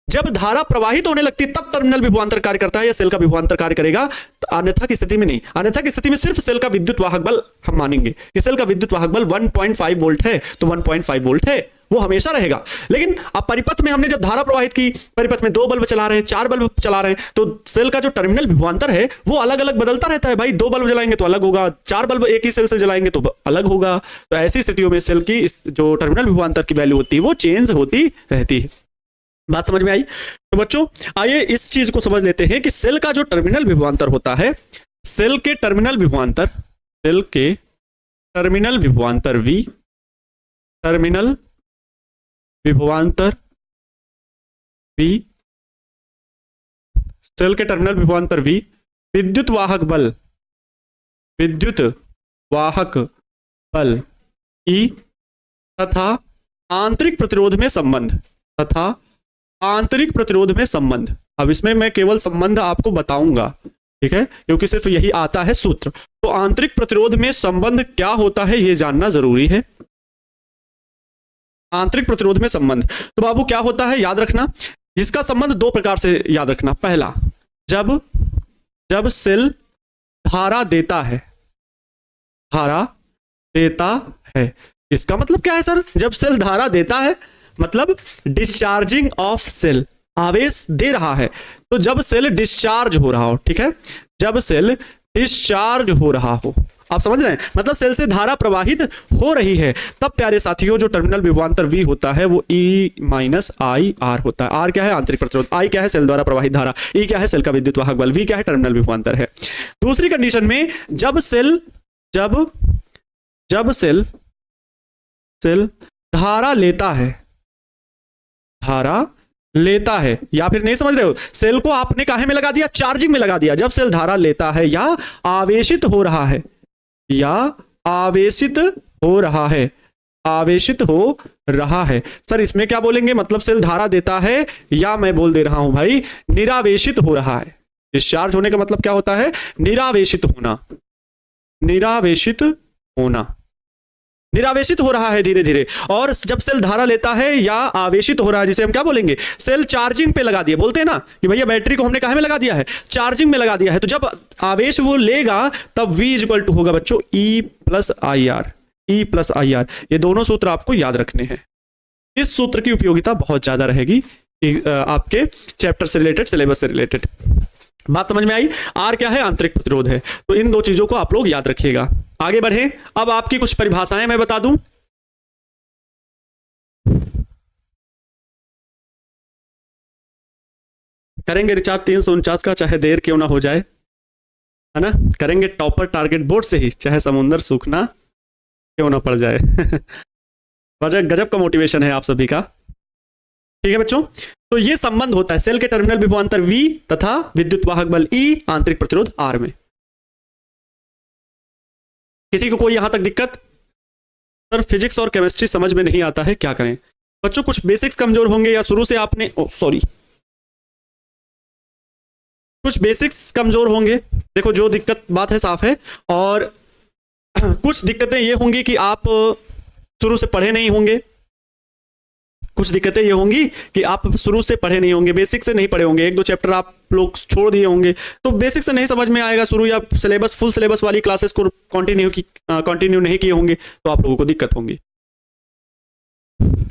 जब धारा प्रवाहित होने लगती है तब टर्मिनल विभवांतर कार्य करता है या सेल का विभवांतर कार्य करेगा, तो अन्यथा की स्थिति में नहीं। अन्यथा की स्थिति में सिर्फ सेल का विद्युत वाहक बल हम मानेंगे कि सेल का विद्युत वाहक बल 1.5 वोल्ट है, तो 1.5 वोल्ट है, वो हमेशा रहेगा। लेकिन अब परिपथ में हमने जब धारा प्रवाहित की, परिपथ में 2 बल्ब चला रहे हैं, 4 बल्ब चला रहे हैं, तो सेल का जो टर्मिनल विभवांतर है वो अलग अलग बदलता रहता है। भाई 2 बल्ब जलाएंगे तो अलग होगा, 4 बल्ब एक ही सेल से जलाएंगे तो अलग होगा। तो ऐसी स्थितियों में सेल की जो टर्मिनल विभवांतर की वैल्यू होती है वो चेंज होती रहती है। बात समझ में आई? तो बच्चों आइए इस चीज को समझ लेते हैं कि सेल का जो टर्मिनल विभवांतर होता है, सेल के टर्मिनल विभवांतर, सेल के टर्मिनल विभवांतर V, टर्मिनल विभवांतर V, सेल के टर्मिनल विभवांतर V, विद्युत वाहक बल, विद्युत वाहक बल E तथा आंतरिक प्रतिरोध में संबंध, तथा आंतरिक प्रतिरोध में संबंध। अब इसमें मैं केवल संबंध आपको बताऊंगा, ठीक है, क्योंकि सिर्फ यही आता है सूत्र। तो आंतरिक प्रतिरोध में संबंध क्या होता है ये जानना जरूरी है। आंतरिक प्रतिरोध में संबंध, तो बाबू क्या होता है याद रखना, जिसका संबंध 2 प्रकार से याद रखना। पहला, जब सेल धारा देता है, धारा देता है, इसका मतलब क्या है सर? जब सेल धारा देता है मतलब डिस्चार्जिंग ऑफ सेल, आवेश दे रहा है। तो जब सेल डिस्चार्ज हो रहा हो, ठीक है, जब सेल डिस्चार्ज हो रहा हो, आप समझ रहे हैं, मतलब सेल से धारा प्रवाहित हो रही है, तब प्यारे साथियों जो टर्मिनल विभवांतर V होता है वो E-IR होता है। R क्या है? आंतरिक प्रतिरोध, I क्या है? सेल द्वारा प्रवाहित धारा, E क्या है? सेल का विद्युत वाहक बल, V क्या है? टर्मिनल विभवांतर है। दूसरी कंडीशन में जब सेल धारा लेता है, धारा लेता है, या फिर नहीं समझ रहे हो, सेल को आपने काहे में लगा दिया? चार्जिंग में लगा दिया। जब सेल धारा लेता है या आवेशित हो रहा है, या आवेशित हो रहा है, आवेशित हो रहा है, सर इसमें क्या बोलेंगे? मतलब सेल धारा देता है, या मैं बोल दे रहा हूं भाई निरावेशित हो रहा है। डिस्चार्ज होने का मतलब क्या होता है? निरावेशित होना, निरावेशित होना, निरावेशित हो रहा है धीरे धीरे। और जब सेल धारा लेता है या आवेशित हो रहा है, जिसे हम क्या बोलेंगे? सेल चार्जिंग पे लगा दिया, बोलते हैं ना कि भैया बैटरी को हमने कहाँ में लगा दिया है? चार्जिंग में लगा दिया है। तो जब आवेश वो लेगा तब V इक्वल टू होगा बच्चों E+IR, E+IR। ये दोनों सूत्र आपको याद रखने हैं। इस सूत्र की उपयोगिता बहुत ज्यादा रहेगी आपके चैप्टर से रिलेटेड, सिलेबस से रिलेटेड। बात समझ में आई? आर क्या है? आंतरिक प्रतिरोध है। तो इन दो चीजों को आप लोग याद रखिएगा। आगे बढ़े, अब आपकी कुछ परिभाषाएं मैं बता दूं। करेंगे रिचार्ज 349 का, चाहे देर क्यों ना हो जाए, है ना। करेंगे टॉपर टारगेट बोर्ड से ही, चाहे समुद्र सूखना क्यों ना पड़ जाए। गजब का मोटिवेशन है आप सभी का। ठीक है बच्चों, तो ये संबंध होता है सेल के टर्मिनल विभवांतर V तथा विद्युत वाहक बल E, आंतरिक प्रतिरोध R में। किसी को कोई यहां तक दिक्कत? सर फिजिक्स और केमिस्ट्री समझ में नहीं आता है, क्या करें? बच्चों कुछ बेसिक्स कमजोर होंगे या शुरू से आपने कुछ बेसिक्स कमजोर होंगे। देखो जो दिक्कत बात है साफ है, और कुछ दिक्कतें ये होंगी कि आप शुरू से पढ़े नहीं होंगे। कुछ दिक्कतें ये होंगी कि आप शुरू से पढ़े नहीं होंगे, बेसिक से नहीं पढ़े होंगे, एक दो चैप्टर आप लोग छोड़ दिए होंगे, तो बेसिक से नहीं समझ में आएगा शुरू, या सिलेबस फुल सिलेबस वाली क्लासेस को कंटिन्यू नहीं किए होंगे, तो आप लोगों को दिक्कत होंगी।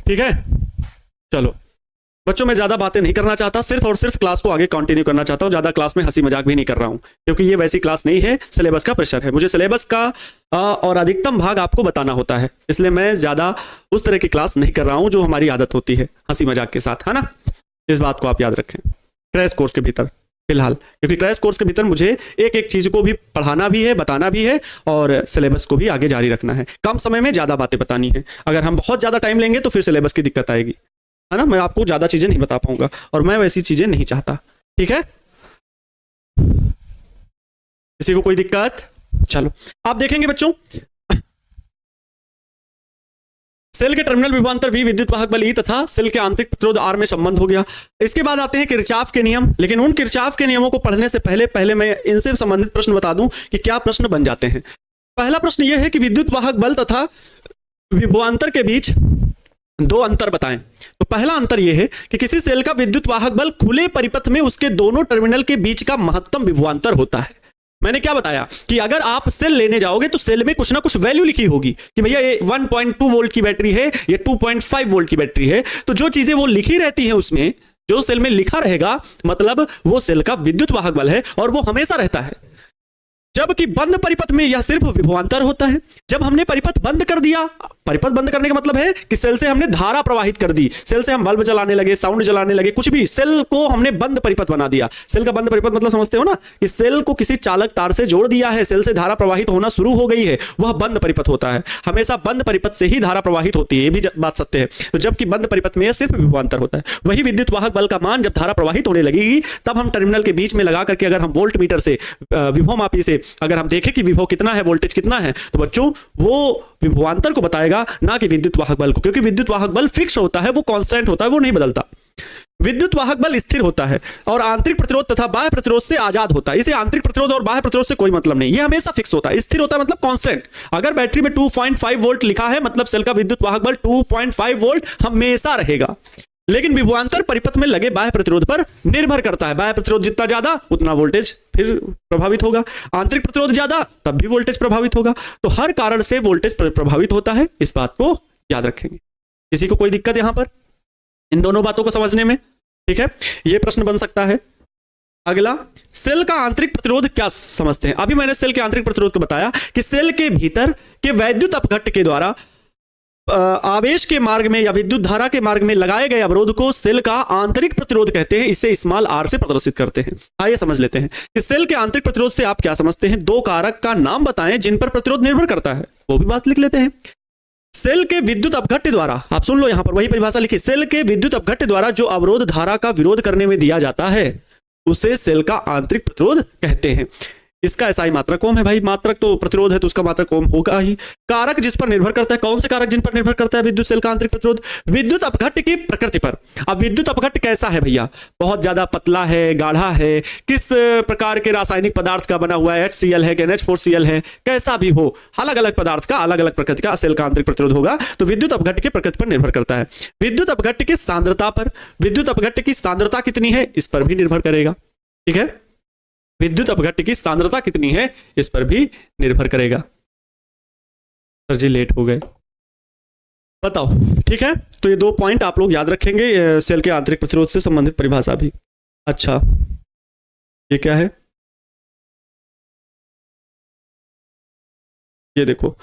ठीक है, चलो बच्चों मैं ज्यादा बातें नहीं करना चाहता, सिर्फ और सिर्फ क्लास को आगे कंटिन्यू करना चाहता हूं। ज्यादा क्लास में हंसी मजाक भी नहीं कर रहा हूं, क्योंकि ये वैसी क्लास नहीं है, सिलेबस का प्रेशर है, मुझे सिलेबस का और अधिकतम भाग आपको बताना होता है, इसलिए मैं ज्यादा उस तरह की क्लास नहीं कर रहा हूं जो हमारी आदत होती है हंसी मजाक के साथ, है ना। इस बात को आप याद रखें क्रैश कोर्स के भीतर फिलहाल, क्योंकि क्रैश कोर्स के भीतर मुझे एक एक चीज को भी पढ़ाना भी है, बताना भी है, और सिलेबस को भी आगे जारी रखना है। कम समय में ज्यादा बातें बतानी है, अगर हम बहुत ज्यादा टाइम लेंगे तो फिर सिलेबस की दिक्कत आएगी, है ना। मैं आपको ज्यादा चीजें नहीं बता पाऊंगा, और मैं वैसी चीजें नहीं चाहता। ठीक है, किसी को कोई दिक्कत? चलो आप देखेंगे बच्चों, सेल के टर्मिनल विभवांतर V, विद्युत वाहक बल E तथा सेल के आंतरिक प्रतिरोध R में संबंध हो गया। इसके बाद आते हैं किरचॉफ के नियम, लेकिन उन किरचॉफ के नियमों को पढ़ने से पहले मैं इनसे संबंधित प्रश्न बता दूं कि क्या प्रश्न बन जाते हैं। पहला प्रश्न यह है कि विद्युत वाहक बल तथा विभवांतर के बीच दो अंतर बताएं। तो पहला अंतर यह है कि किसी सेल का विद्युत वाहक बल खुले परिपथ में उसके दोनों टर्मिनल के बीच का महत्तम विभवांतर होता है। मैंने क्या बताया कि अगर आप सेल लेने जाओगे तो सेल में कुछ ना कुछ वैल्यू लिखी होगी कि भैया ये 1.2 वोल्ट की बैटरी है, ये 2.5 वोल्ट की बैटरी है। तो जो चीजें वो लिखी रहती हैं उसमें, जो सेल में लिखा रहेगा, मतलब वो सेल का विद्युत वाहक बल है, और वो हमेशा रहता है। जबकि बंद परिपथ में यह सिर्फ विभवांतर होता है। जब हमने परिपथ बंद कर दिया, परिपथ बंद करने का मतलब है कि सेल से हमने धारा प्रवाहित कर दी, सेल से हम बल्ब जलाने लगे, साउंड जलाने लगे, कुछ भी, सेल को हमने बंद परिपथ बना दिया। सेल का बंद परिपथ मतलब समझते हो ना, कि सेल को किसी चालक तार से जोड़ दिया है, सेल से धारा प्रवाहित होना शुरू हो गई है, वह बंद परिपथ होता है। हमेशा बंद परिपथ से ही धारा प्रवाहित होती है, ये भी बात सत्य है। तो जबकि बंद परिपथ में सिर्फ विभवांतर होता है। वही विद्युत वाहक बल का मान जब धारा प्रवाहित होने लगेगी, तब हम टर्मिनल के बीच में लगा करके अगर हम वोल्ट मीटर से, विभवमापी से अगर हम देखें कि विभव कितना है, वोल्टेज कितना है, तो बच्चों वो विभवांतर को बताएगा, ना कि विद्युत वाहक बल को, क्योंकि विद्युत वाहक बल फिक्स होता है, वो कांस्टेंट होता है, वो नहीं बदलता। विद्युत वाहक बल स्थिर होता है और आंतरिक प्रतिरोध तथा बाह्य प्रतिरोध से आजाद होता है। इसे आंतरिक प्रतिरोध और बाह्य प्रतिरोध से कोई मतलब नहीं, ये हमेशा फिक्स होता है। स्थिर होता है मतलब कांस्टेंट। अगर बैटरी में 2.5 वोल्ट लिखा है, मतलब सेल का विद्युत वाहक बल 2.5 वोल्ट हमेशा रहेगा। लेकिन विभवांतर परिपथ में लगे बाह्य प्रतिरोध पर निर्भर करता है। बाह्य प्रतिरोध जितना ज्यादा उतना वोल्टेज फिर प्रभावित होगा, आंतरिक प्रतिरोध ज्यादा तब भी वोल्टेज प्रभावित होगा। तो हर कारण से वोल्टेज प्रभावित होता है, इस बात को याद रखेंगे। किसी को कोई दिक्कत यहां पर इन दोनों बातों को समझने में? ठीक है, यह प्रश्न बन सकता है। अगला, सेल का आंतरिक प्रतिरोध क्या समझते हैं? अभी मैंने सेल के आंतरिक प्रतिरोध को बताया कि सेल के भीतर के वैद्युत अपघट्ट के द्वारा आवेश के मार्ग में या विद्युत धारा के मार्ग में लगाए गए अवरोध को सेल का आंतरिक प्रतिरोध कहते हैं। इसे स्मॉल आर से प्रदर्शित करते हैं। आइए समझ लेते हैं कि सेल के आंतरिक प्रतिरोध से आप क्या समझते हैं। दो कारक का नाम बताएं जिन पर प्रतिरोध निर्भर करता है, वो भी बात लिख लेते हैं। सेल के विद्युत अपघट्ट द्वारा, आप सुन लो यहां पर वही परिभाषा लिखी, सेल के विद्युत अपघट्ट द्वारा जो अवरोध धारा का विरोध करने में दिया जाता है उसे सेल का आंतरिक प्रतिरोध कहते हैं। इसका एसआई मात्रक ओम है भाई, मात्रक तो प्रतिरोध है तो उसका मात्रक ओम होगा ही। कारक जिस पर निर्भर करता है, कौन से कारक जिन पर निर्भर करता है विद्युत सेल का आंतरिक प्रतिरोध? विद्युत अपघट्ट की प्रकृति पर। अब विद्युत अपघट्ट कैसा है भैया? बहुत ज्यादा पतला है, गाढ़ा है, किस प्रकार के रासायनिक पदार्थ का बना हुआ है, HCl है कि NH4Cl है, कैसा भी हो, अलग अलग पदार्थ का अलग अलग प्रकृति का सेल का आंतरिक प्रतिरोध होगा। तो विद्युत अपघट्ट की प्रकृति पर निर्भर करता है। विद्युत अपघट्ट की सांद्रता पर, विद्युत अपघट्ट की सांद्रता कितनी है इस पर भी निर्भर करेगा। ठीक है, विद्युत अपघट्ट की सांद्रता कितनी है इस पर भी निर्भर करेगा। सर जी लेट हो गए। बताओ, ठीक है। तो ये 2 पॉइंट आप लोग याद रखेंगे, सेल के आंतरिक प्रतिरोध से संबंधित परिभाषा भी। अच्छा, ये क्या है? ये देखो,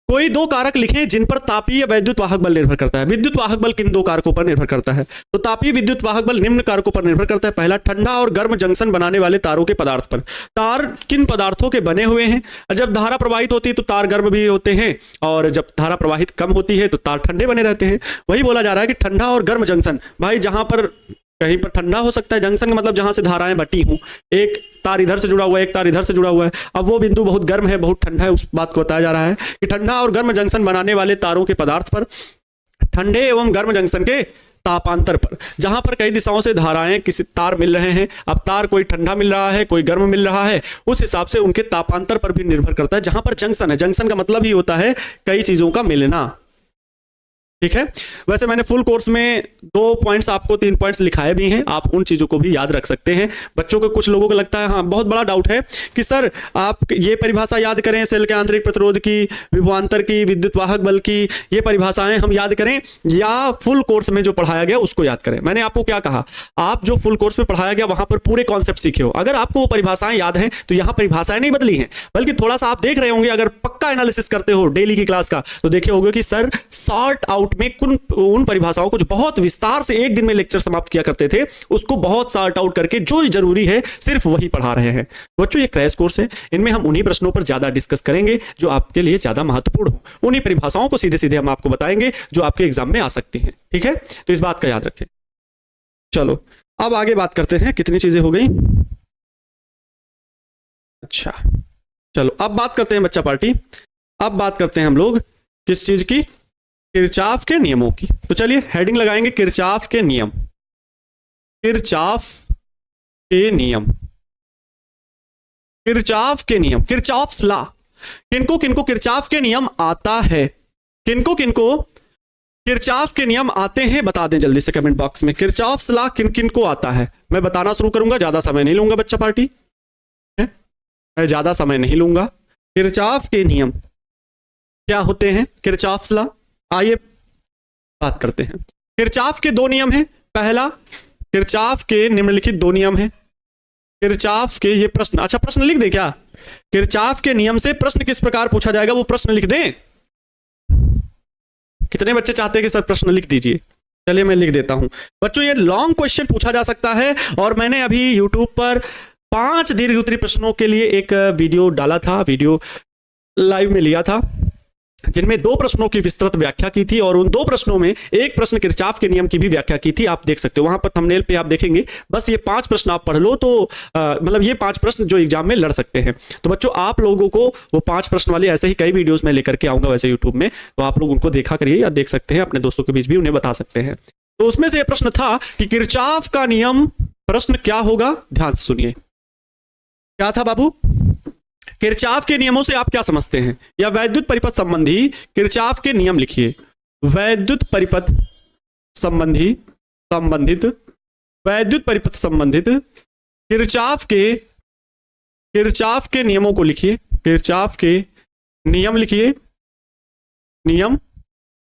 कोई 2 कारक लिखें जिन पर तापीय वैद्युत वाहक बल निर्भर करता है। विद्युत वाहक बल किन 2 कारकों पर निर्भर करता है? तो तापीय विद्युत वाहक बल निम्न कारकों पर निर्भर करता है। पहला, ठंडा और गर्म जंक्शन बनाने वाले तारों के पदार्थ पर। तार किन पदार्थों के बने हुए हैं? जब धारा प्रवाहित होती है तो तार गर्म भी होते हैं, और जब धारा प्रवाहित कम होती है तो तार ठंडे बने रहते हैं। वही बोला जा रहा है कि ठंडा और गर्म जंक्शन, भाई जहां पर कहीं पर ठंडा हो सकता है, जंक्शन का मतलब जहां से धाराएं बटी हूं, एक तार इधर से जुड़ा हुआ है, एक तार इधर से जुड़ा हुआ है। अब वो बिंदु बहुत गर्म है, बहुत ठंडा है, उस बात को बताया जा रहा है कि ठंडा और गर्म जंक्शन बनाने वाले तारों के पदार्थ पर, ठंडे एवं गर्म जंक्शन के तापांतर पर, जहां पर कई दिशाओं से धाराएं किसी तार मिल रहे हैं। अब तार कोई ठंडा मिल रहा है, कोई गर्म मिल रहा है, उस हिसाब से उनके तापांतर पर भी निर्भर करता है। जहां पर जंक्शन है, जंक्शन का मतलब ही होता है कई चीजों का मिलना, ठीक है। वैसे मैंने फुल कोर्स में 2 पॉइंट्स आपको 3 पॉइंट्स लिखाए भी हैं, आप उन चीजों को भी याद रख सकते हैं। बच्चों को, कुछ लोगों को लगता है, हाँ बहुत बड़ा डाउट है कि सर आप ये परिभाषा याद करें, सेल के आंतरिक प्रतिरोध की, विभवांतर की, विद्युत वाहक बल की, ये परिभाषाएं हम याद करें या फुल कोर्स में जो पढ़ाया गया उसको याद करें। मैंने आपको क्या कहा, आप जो फुल कोर्स में पढ़ाया गया वहां पर पूरे कॉन्सेप्ट सीखे हो। अगर आपको वो परिभाषाएं याद हैं तो यहाँ परिभाषाएं नहीं बदली हैं, बल्कि थोड़ा सा आप देख रहे होंगे, अगर पक्का एनालिसिस करते हो डेली की क्लास का, तो देखे होंगे कि सर सॉर्ट आउट में उन परिभाषाओं को जो बहुत विस्तार से एक दिन में लेक्चर समाप्त किया करते थे, उसको बहुत सॉर्ट आउट करके जो जरूरी है सिर्फ वही पढ़ा रहे हैं। बच्चों, ये क्रैश कोर्स है, इनमें हम उन्हीं प्रश्नों पर ज्यादा डिस्कस करेंगे जो आपके लिए ज्यादा महत्वपूर्ण हो। उन्हीं परिभाषाओं को सीधे सीधे हम आपको बताएंगे जो आपके एग्जाम में आ सकती हैं, ठीक है। तो इस बात का याद रखें। चलो अब आगे बात करते हैं, कितनी चीजें हो गई। अच्छा चलो अब बात करते हैं बच्चा पार्टी, अब बात करते हैं हम लोग किस चीज की, किरचॉफ के नियमों की। तो चलिए हेडिंग लगाएंगे, किरचॉफ के नियम। किरचॉफ के नियम, किरचॉफ के नियम, किरचॉफ्स लॉ। किनको किनको किरचॉफ के नियम आता है, किनको किनको किरचॉफ के नियम आते हैं, बता दें जल्दी से कमेंट बॉक्स में। किरचॉफ्स लॉ किन किन को आता है, मैं बताना शुरू करूंगा, ज्यादा समय नहीं लूंगा बच्चा पार्टी, मैं ज्यादा समय नहीं लूंगा। किरचॉफ के नियम क्या होते हैं, किरचॉफ्स लॉ, आइए बात करते हैं। किरचॉफ के 2 नियम हैं। पहला, किरचॉफ के निम्नलिखित 2 नियम हैं। किरचॉफ के ये प्रश्न, अच्छा प्रश्न लिख दें क्या, किरचॉफ के नियम से प्रश्न किस प्रकार पूछा जाएगा वो प्रश्न लिख दें। कितने बच्चे चाहते हैं कि सर प्रश्न लिख दीजिए, चलिए मैं लिख देता हूं। बच्चों ये लॉन्ग क्वेश्चन पूछा जा सकता है, और मैंने अभी यूट्यूब पर 5 दीर्घ उत्तरी प्रश्नों के लिए एक वीडियो डाला था, वीडियो लाइव में लिया था, जिनमें 2 प्रश्नों की विस्तृत व्याख्या की थी, और उन 2 प्रश्नों में एक प्रश्न किरचॉफ के नियम की भी व्याख्या की थी। आप देख सकते हो वहां पर थंबनेल पे आप देखेंगे। बस ये 5 प्रश्न आप पढ़ लो तो मतलब ये 5 प्रश्न जो एग्जाम में लड़ सकते हैं। तो बच्चों आप लोगों को वो 5 प्रश्न वाले ऐसे ही कई वीडियोस में लेकर के आऊंगा वैसे यूट्यूब में, तो आप लोग उनको देखा करिए या देख सकते हैं, अपने दोस्तों के बीच भी उन्हें बता सकते हैं। तो उसमें से यह प्रश्न था कि किरचॉफ का नियम, प्रश्न क्या होगा, ध्यान से सुनिए। क्या था बाबू, किरचॉफ के नियमों से आप क्या समझते हैं, या वैद्युत परिपथ संबंधी किरचॉफ के नियम लिखिए। वैद्युत परिपथ संबंधी, संबंधित वैद्युत परिपथ संबंधित किरचॉफ के नियमों को लिखिए। किरचॉफ के नियम लिखिए, नियम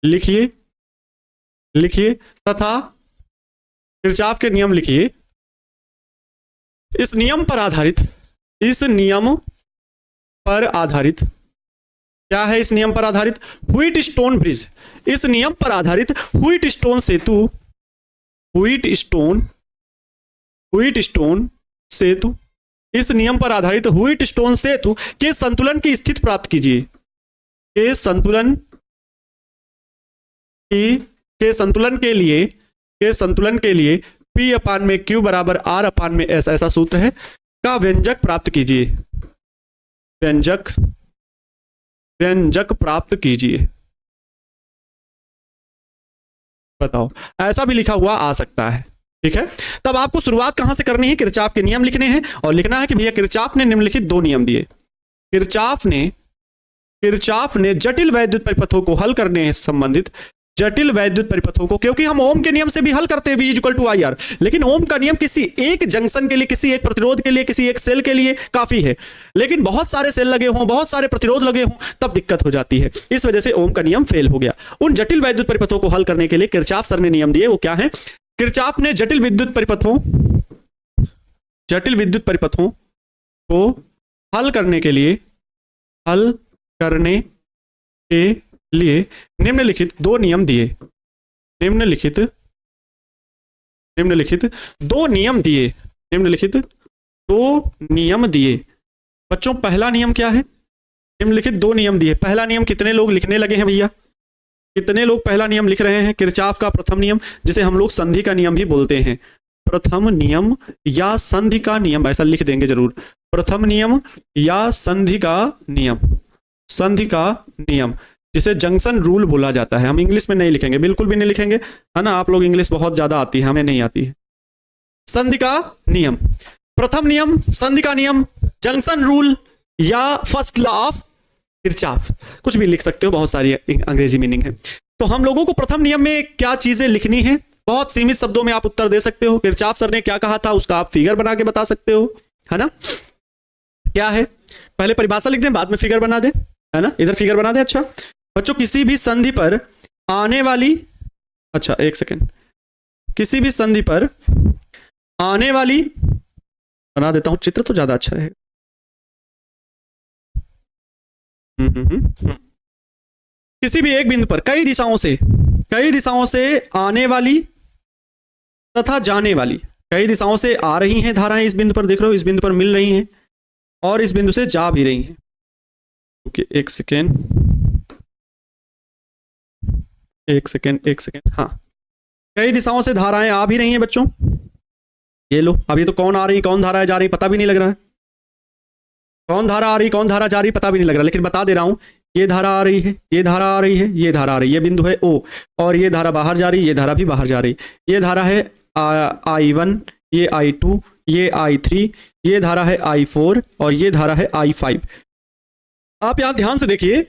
लिखिए, लिखिए तथा किरचॉफ के नियम लिखिए। इस नियम पर आधारित, इस नियम पर आधारित, क्या है इस नियम पर आधारित, व्हीट स्टोन ब्रिज। इस नियम पर आधारित व्हीट स्टोन सेतु, व्हीट स्टोन सेतु, इस नियम पर आधारित व्हीट स्टोन सेतु के संतुलन की स्थिति प्राप्त कीजिए। के संतुलन के लिए P/Q बराबर R/S ऐसा सूत्र है, का व्यंजक प्राप्त कीजिए। व्यंजक प्राप्त कीजिए। बताओ, ऐसा भी लिखा हुआ आ सकता है, ठीक है। तब आपको शुरुआत कहां से करनी है, किरचॉफ के नियम लिखने हैं, और लिखना है कि भैया किरचॉफ ने निम्नलिखित 2 नियम दिए। किरचॉफ ने जटिल वैद्युत परिपथों को हल करने संबंधित जटिल वैद्युत परिपथों को, क्योंकि हम ओम के नियम से भी हल करते हैं V equal to I R, लेकिन ओम का नियम किसी एक जंक्शन के लिए, किसी एक प्रतिरोध के लिए, किसी एक सेल के लिए काफी है, लेकिन बहुत सारे सेल लगे हों, बहुत सारे प्रतिरोध लगे हों, तब दिक्कत हो जाती है। इस वजह से ओम का नियम फेल हो गया। उन जटिल वैद्युत परिपथों को हल करने के लिए किरचॉफ सर ने नियम दिए, वो क्या है? किरचॉफ ने जटिल विद्युत परिपथों को हल करने के लिए निम्नलिखित दो नियम दिए। निम्नलिखित दो नियम दिए। बच्चों पहला नियम क्या है? निम्नलिखित दो नियम दिए। पहला नियम कितने लोग लिखने लगे हैं भैया? कितने लोग पहला नियम लिख रहे हैं? किरचॉफ का प्रथम नियम, जिसे हम लोग संधि का नियम भी बोलते हैं। प्रथम नियम या संधि का नियम, ऐसा लिख देंगे जरूर। प्रथम नियम या संधि का नियम, जिसे जंक्शन रूल बोला जाता है। हम इंग्लिश में नहीं लिखेंगे, बिल्कुल भी नहीं लिखेंगे, है ना? आप लोग इंग्लिश बहुत ज्यादा आती है, हमें नहीं आती है। संधि का नियम, प्रथम नियम, संधि का नियम, जंक्शन रूल या फर्स्ट लॉ ऑफ किरचॉफ, कुछ भी लिख सकते हो, बहुत सारी अंग्रेजी मीनिंग है। तो हम लोगों को प्रथम नियम में क्या चीजें लिखनी है, बहुत सीमित शब्दों में आप उत्तर दे सकते हो। किरचॉफ सर ने क्या कहा था उसका आप फिगर बना के बता सकते हो, है ना? क्या है? पहले परिभाषा लिख दें, बाद में फिगर बना दें, है ना? इधर फिगर बना दें। अच्छा बच्चों, किसी भी संधि पर आने वाली, अच्छा एक सेकेंड, किसी भी संधि पर आने वाली, बना देता हूं चित्र तो ज्यादा अच्छा रहेगा। किसी भी एक बिंदु पर कई दिशाओं से आने वाली तथा जाने वाली, कई दिशाओं से आ रही हैं धाराएं, इस बिंदु पर देख रहे हो, इस बिंदु पर मिल रही हैं और इस बिंदु से जा भी रही हैं। ओके एक सेकेंड, हाँ, कई दिशाओं से धाराएं आ भी रही हैं बच्चों। ये लो, अब ये तो कौन आ रही, कौन धारा जा रही पता भी नहीं लग रहा है, कौन धारा आ रही, कौन धारा जा रही पता भी नहीं लग रहा, लेकिन बता दे रहा हूं, ये धारा आ रही है, ये धारा आ रही है, ये धारा आ रही है, ये बिंदु है O, और ये धारा बाहर जा रही, ये धारा भी बाहर जा रही। ये धारा है I1, ये I2, ये I3, ये धारा है I4 और ये धारा है I5। आप यहां ध्यान से देखिए,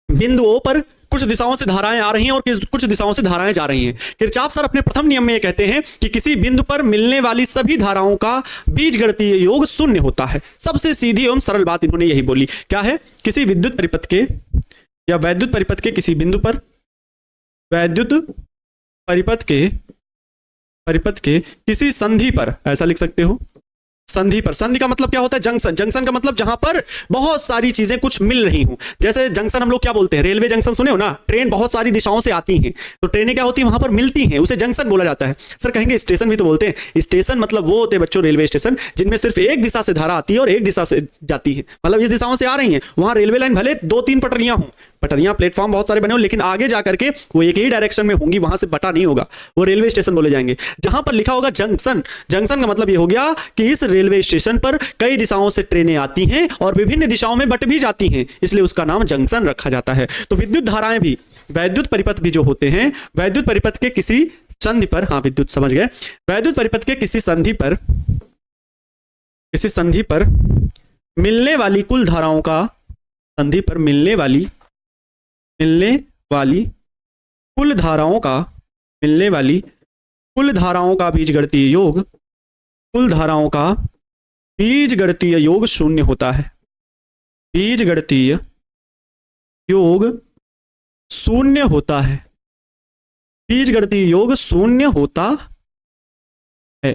बिंदु O पर कुछ दिशाओं से धाराएं आ रही हैं और कुछ दिशाओं से धाराएं जा रही हैं। किरचॉफ सर अपने प्रथम नियम में ये कहते हैं कि किसी बिंदु पर मिलने वाली सभी धाराओं का बीजगणितीय योग शून्य होता है। सबसे सीधी एवं सरल बात इन्होंने यही बोली। क्या है? किसी विद्युत परिपथ के या वैद्युत परिपथ के किसी बिंदु पर, वैद्युत परिपथ के किसी संधि पर, ऐसा लिख सकते हो, संधि पर। संधि का मतलब क्या होता है? जंक्शन। जंक्शन का मतलब जहां पर बहुत सारी चीजें कुछ मिल रही हूं। जैसे जंक्शन हम लोग क्या बोलते हैं? रेलवे जंक्शन सुने हो ना? ट्रेन बहुत सारी दिशाओं से आती हैं, तो ट्रेनें क्या होती हैं? वहां पर मिलती हैं, उसे जंक्शन बोला जाता है। सर कहेंगे स्टेशन भी तो बोलते हैं। स्टेशन मतलब वो होते हैं बच्चों, रेलवे स्टेशन, जिनमें सिर्फ एक दिशा से धारा आती है और एक दिशा से जाती है, मतलब इस दिशाओं से आ रही है। वहां रेलवे लाइन भले 2-3 पटरियां हों, पटरियां प्लेटफॉर्म बहुत सारे बने हो, लेकिन आगे जाकर के वो एक ही डायरेक्शन में होंगी, वहां से बटा नहीं होगा, वो रेलवे स्टेशन बोले जाएंगे। जहां पर लिखा होगा जंक्शन, जंक्शन का मतलब ये हो गया कि इस रेलवे स्टेशन पर कई दिशाओं से ट्रेनें आती हैं और विभिन्न दिशाओं में बट भी जाती हैं, इसलिए उसका नाम जंक्शन रखा जाता है। तो विद्युत धाराएं भी, वैद्युत परिपथ भी जो होते हैं, वैद्युत परिपथ के किसी संधि पर, हाँ विद्युत समझ गए, वैद्युत परिपथ के किसी संधि पर मिलने वाली कुल धाराओं का, संधि पर मिलने वाली कुल धाराओं का बीजगणितीय योग, कुल धाराओं का बीजगणितीय योग शून्य होता है। बीजगणितीय योग शून्य होता है। बीजगणितीय योग शून्य होता है।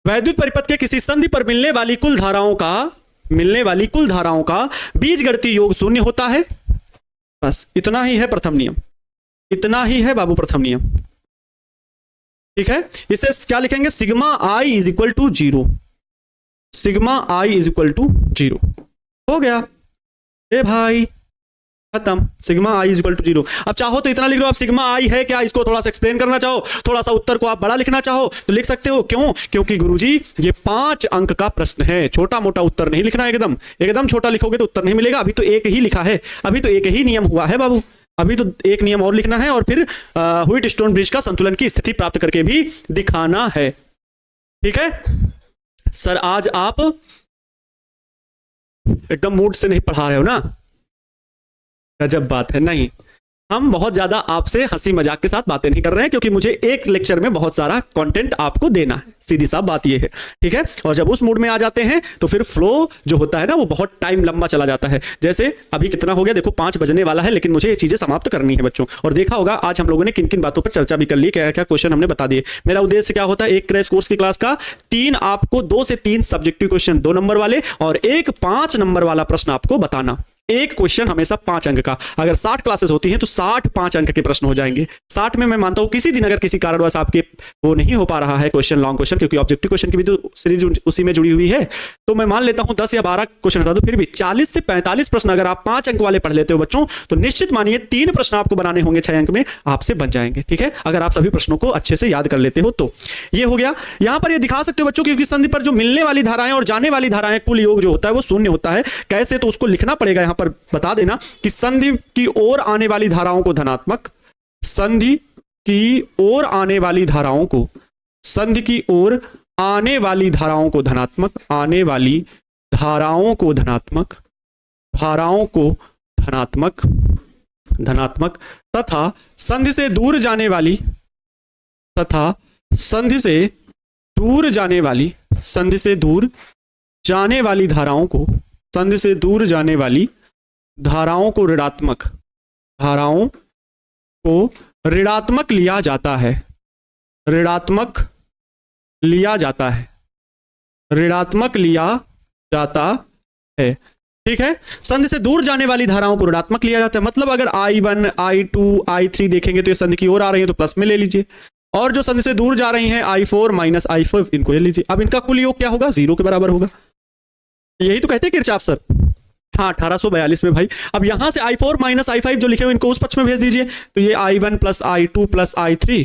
वैद्युत परिपथ के किसी संधि पर मिलने वाली कुल धाराओं का बीजगणितीय योग शून्य होता है। बस इतना ही है प्रथम नियम, इतना ही है बाबू प्रथम नियम। ठीक है, इसे क्या लिखेंगे? Sigma I is equal to 0। Sigma I is equal to 0 हो गया। ए भाई खत्म, sigma I is equal to 0। अब चाहो तो इतना लिख लो, आप सिग्मा आई है क्या, इसको थोड़ा सा एक्सप्लेन करना चाहो, थोड़ा सा उत्तर को आप बड़ा लिखना चाहो तो लिख सकते हो। क्यों? क्योंकि गुरुजी ये 5 अंक का प्रश्न है, छोटा मोटा उत्तर नहीं लिखना। एकदम छोटा लिखोगे तो उत्तर नहीं मिलेगा। अभी तो एक ही लिखा है, अभी तो एक ही नियम हुआ है बाबू, अभी तो एक नियम और लिखना है और फिर व्हिटस्टोन ब्रिज का संतुलन की स्थिति प्राप्त करके भी दिखाना है। ठीक है सर, आज आप एकदम मूड से नहीं पढ़ा रहे हो ना? गजब बात है। नहीं, हम बहुत ज्यादा आपसे हंसी मजाक के साथ बातें नहीं कर रहे हैं, क्योंकि मुझे एक लेक्चर में बहुत सारा कंटेंट आपको देना है, सीधी सा बात ये है, ठीक है। और जब उस मूड में आ जाते हैं तो फिर फ्लो जो होता है ना वो बहुत टाइम लंबा चला जाता है। जैसे अभी कितना हो गया देखो, 5 बजने वाला है, लेकिन मुझे ये चीजें समाप्त करनी है बच्चों। और देखा होगा आज हम लोगों ने किन किन बातों पर चर्चा भी कर ली, क्या क्या क्वेश्चन हमने बता दिए। मेरा उद्देश्य क्या होता है, एक क्रैश कोर्स की क्लास का 2 से 3 सब्जेक्टिव क्वेश्चन 2 नंबर वाले और एक 5 नंबर वाला प्रश्न आपको बताना। एक क्वेश्चन हमेशा 5 अंक का। अगर 60 क्लासेस होती हैं तो 60 5 अंक के प्रश्न हो जाएंगे। 60 में मैं मानता हूं किसी दिन अगर किसी कारणवश आपके वो नहीं हो पा रहा है क्वेश्चन, लॉन्ग क्वेश्चन, क्योंकि ऑब्जेक्टिव क्वेश्चन की भी तो सीरीज उसी में जुड़ी हुई है, तो मैं मान लेता हूं 10 या 12 क्वेश्चन हटा दो, फिर भी 40 से 45 प्रश्न अगर आप 5 अंक वाले पढ़ लेते हो बच्चों, तो निश्चित मानिए 3 प्रश्न आपको बनाने होंगे 6 अंक में, आपसे बन जाएंगे, ठीक है, अगर आप सभी प्रश्नों को अच्छे से याद कर लेते हो तो। ये हो गया। यहां पर ये दिखा सकते हो बच्चों, क्योंकि संधि पर जो मिलने वाली धाराएं और जाने वाली धाराएं, कुल योग जो होता है वो शून्य होता है। कैसे, तो उसको लिखना पड़ेगा, यहां पर बता देना कि संधि की ओर आने वाली धाराओं को धनात्मक, संधि की ओर आने वाली धाराओं को, संधि की ओर आने वाली धाराओं को धनात्मक, आने वाली धाराओं को धनात्मक, धाराओं को धनात्मक, धनात्मक, तथा संधि से दूर जाने वाली, तथा संधि से दूर जाने वाली, संधि से दूर जाने वाली धाराओं को, संधि से दूर जाने वाली धाराओं को ऋणात्मक, धाराओं को ऋणात्मक लिया जाता है, ऋणात्मक लिया जाता है, ऋणात्मक लिया जाता है, ठीक है। संधि से दूर जाने वाली धाराओं को ऋणात्मक लिया जाता है, मतलब अगर I1 I2 I3 देखेंगे तो ये संधि की ओर आ रही है तो प्लस में ले लीजिए, और जो संधि से दूर जा रही हैं I4 माइनस I5 इनको ले लीजिए। अब इनका कुल योग क्या होगा, 0 के बराबर होगा। यही तो कहते हैं किरचॉफ सर, हाँ 1842 में भाई। अब यहां से I4 माइनस I5 जो लिखे हुए इनको उस पक्ष में भेज दीजिए, तो ये I1 plus I2 plus I3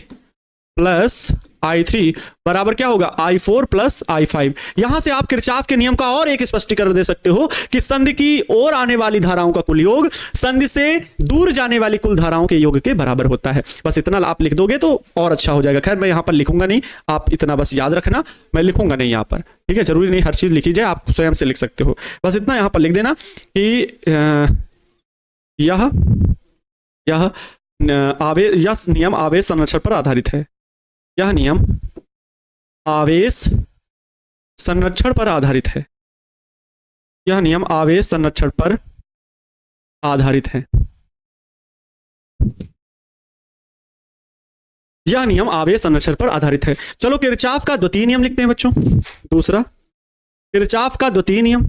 plus I3 बराबर क्या होगा, I4 प्लस I5। यहां से आप किरचॉफ के नियम का और एक स्पष्टीकरण दे सकते हो कि संधि की ओर आने वाली धाराओं का कुल योग संधि से दूर जाने वाली कुल धाराओं के योग के बराबर होता है। बस इतना आप लिख दोगे तो और अच्छा हो जाएगा। खैर मैं यहां पर लिखूंगा नहीं, आप इतना बस याद रखना, मैं लिखूंगा नहीं यहां पर, ठीक है, जरूरी नहीं हर चीज लिखी जाए, आप स्वयं से लिख सकते हो। बस इतना यहां पर लिख देना कि यह नियम आवेश संरक्षण पर आधारित है, यह नियम आवेश संरक्षण पर आधारित है, यह नियम आवेश संरक्षण पर आधारित है, यह नियम आवेश संरक्षण पर आधारित है। चलो किरचॉफ का द्वितीय नियम लिखते हैं बच्चों। दूसरा किरचॉफ का द्वितीय नियम,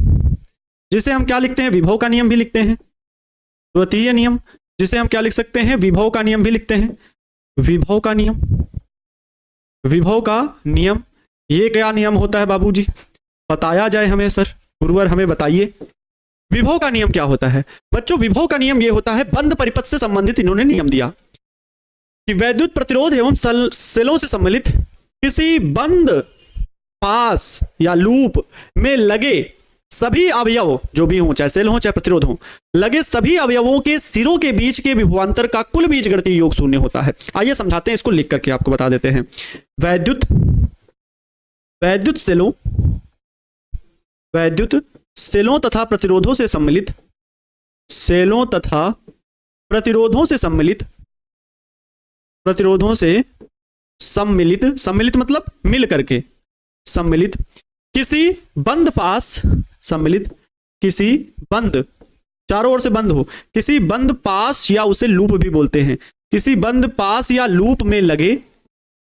जिसे हम क्या लिखते हैं, विभव का नियम भी लिखते हैं। द्वितीय नियम जिसे हम क्या लिख सकते हैं, विभव का नियम भी लिखते हैं। विभव का नियम, विभव का नियम, ये क्या नियम होता है बाबूजी, बताया जाए हमें सर, गुरुवर हमें बताइए विभव का नियम क्या होता है। बच्चों विभव का नियम ये होता है, बंद परिपथ से संबंधित इन्होंने नियम दिया कि वैद्युत प्रतिरोध एवं सेलों से सम्मिलित किसी बंद पास या लूप में लगे सभी अवयव जो भी हों, चाहे सेल हो चाहे प्रतिरोध हो, लगे सभी अवयवों के सिरों के बीच के विभवांतर का कुल बीजगणितीय योग शून्य होता है। आइए समझाते हैं, इसको लिख करके आपको बता देते हैं। वैद्युत सेलों तथा प्रतिरोधों से सम्मिलित, सेलों तथा प्रतिरोधों से सम्मिलित, प्रतिरोधों से सम्मिलित, सम्मिलित मतलब मिल करके, सम्मिलित किसी बंद पास, सम्मिलित किसी बंद, चारों ओर से बंद हो, किसी बंद पास या उसे लूप भी बोलते हैं, किसी बंद पास या लूप में लगे,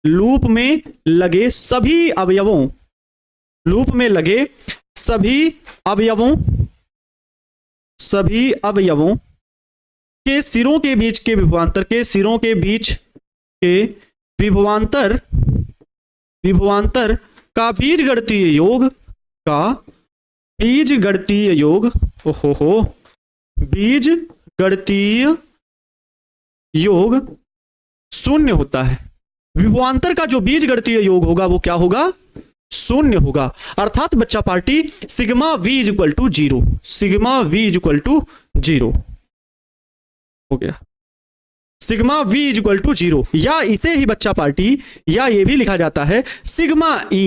लूप में लगे सभी अवयवों, लूप में लगे सभी अवयवों, सभी अवयवों के सिरों के बीच के विभवांतर, के सिरों के बीच के विभवांतर, विभवांतर का बीजगणितीय योग, का बीजगणितीय योग, ओहो बीजगणितीय योग शून्य होता है। विभवांतर का जो बीजगणितीय योग होगा वो क्या होगा, शून्य होगा। अर्थात बच्चा party sigma v equal to 0, sigma v equal to 0 हो गया, sigma v is equal to 0, या इसे ही बच्चा पार्टी या ये भी लिखा जाता है sigma E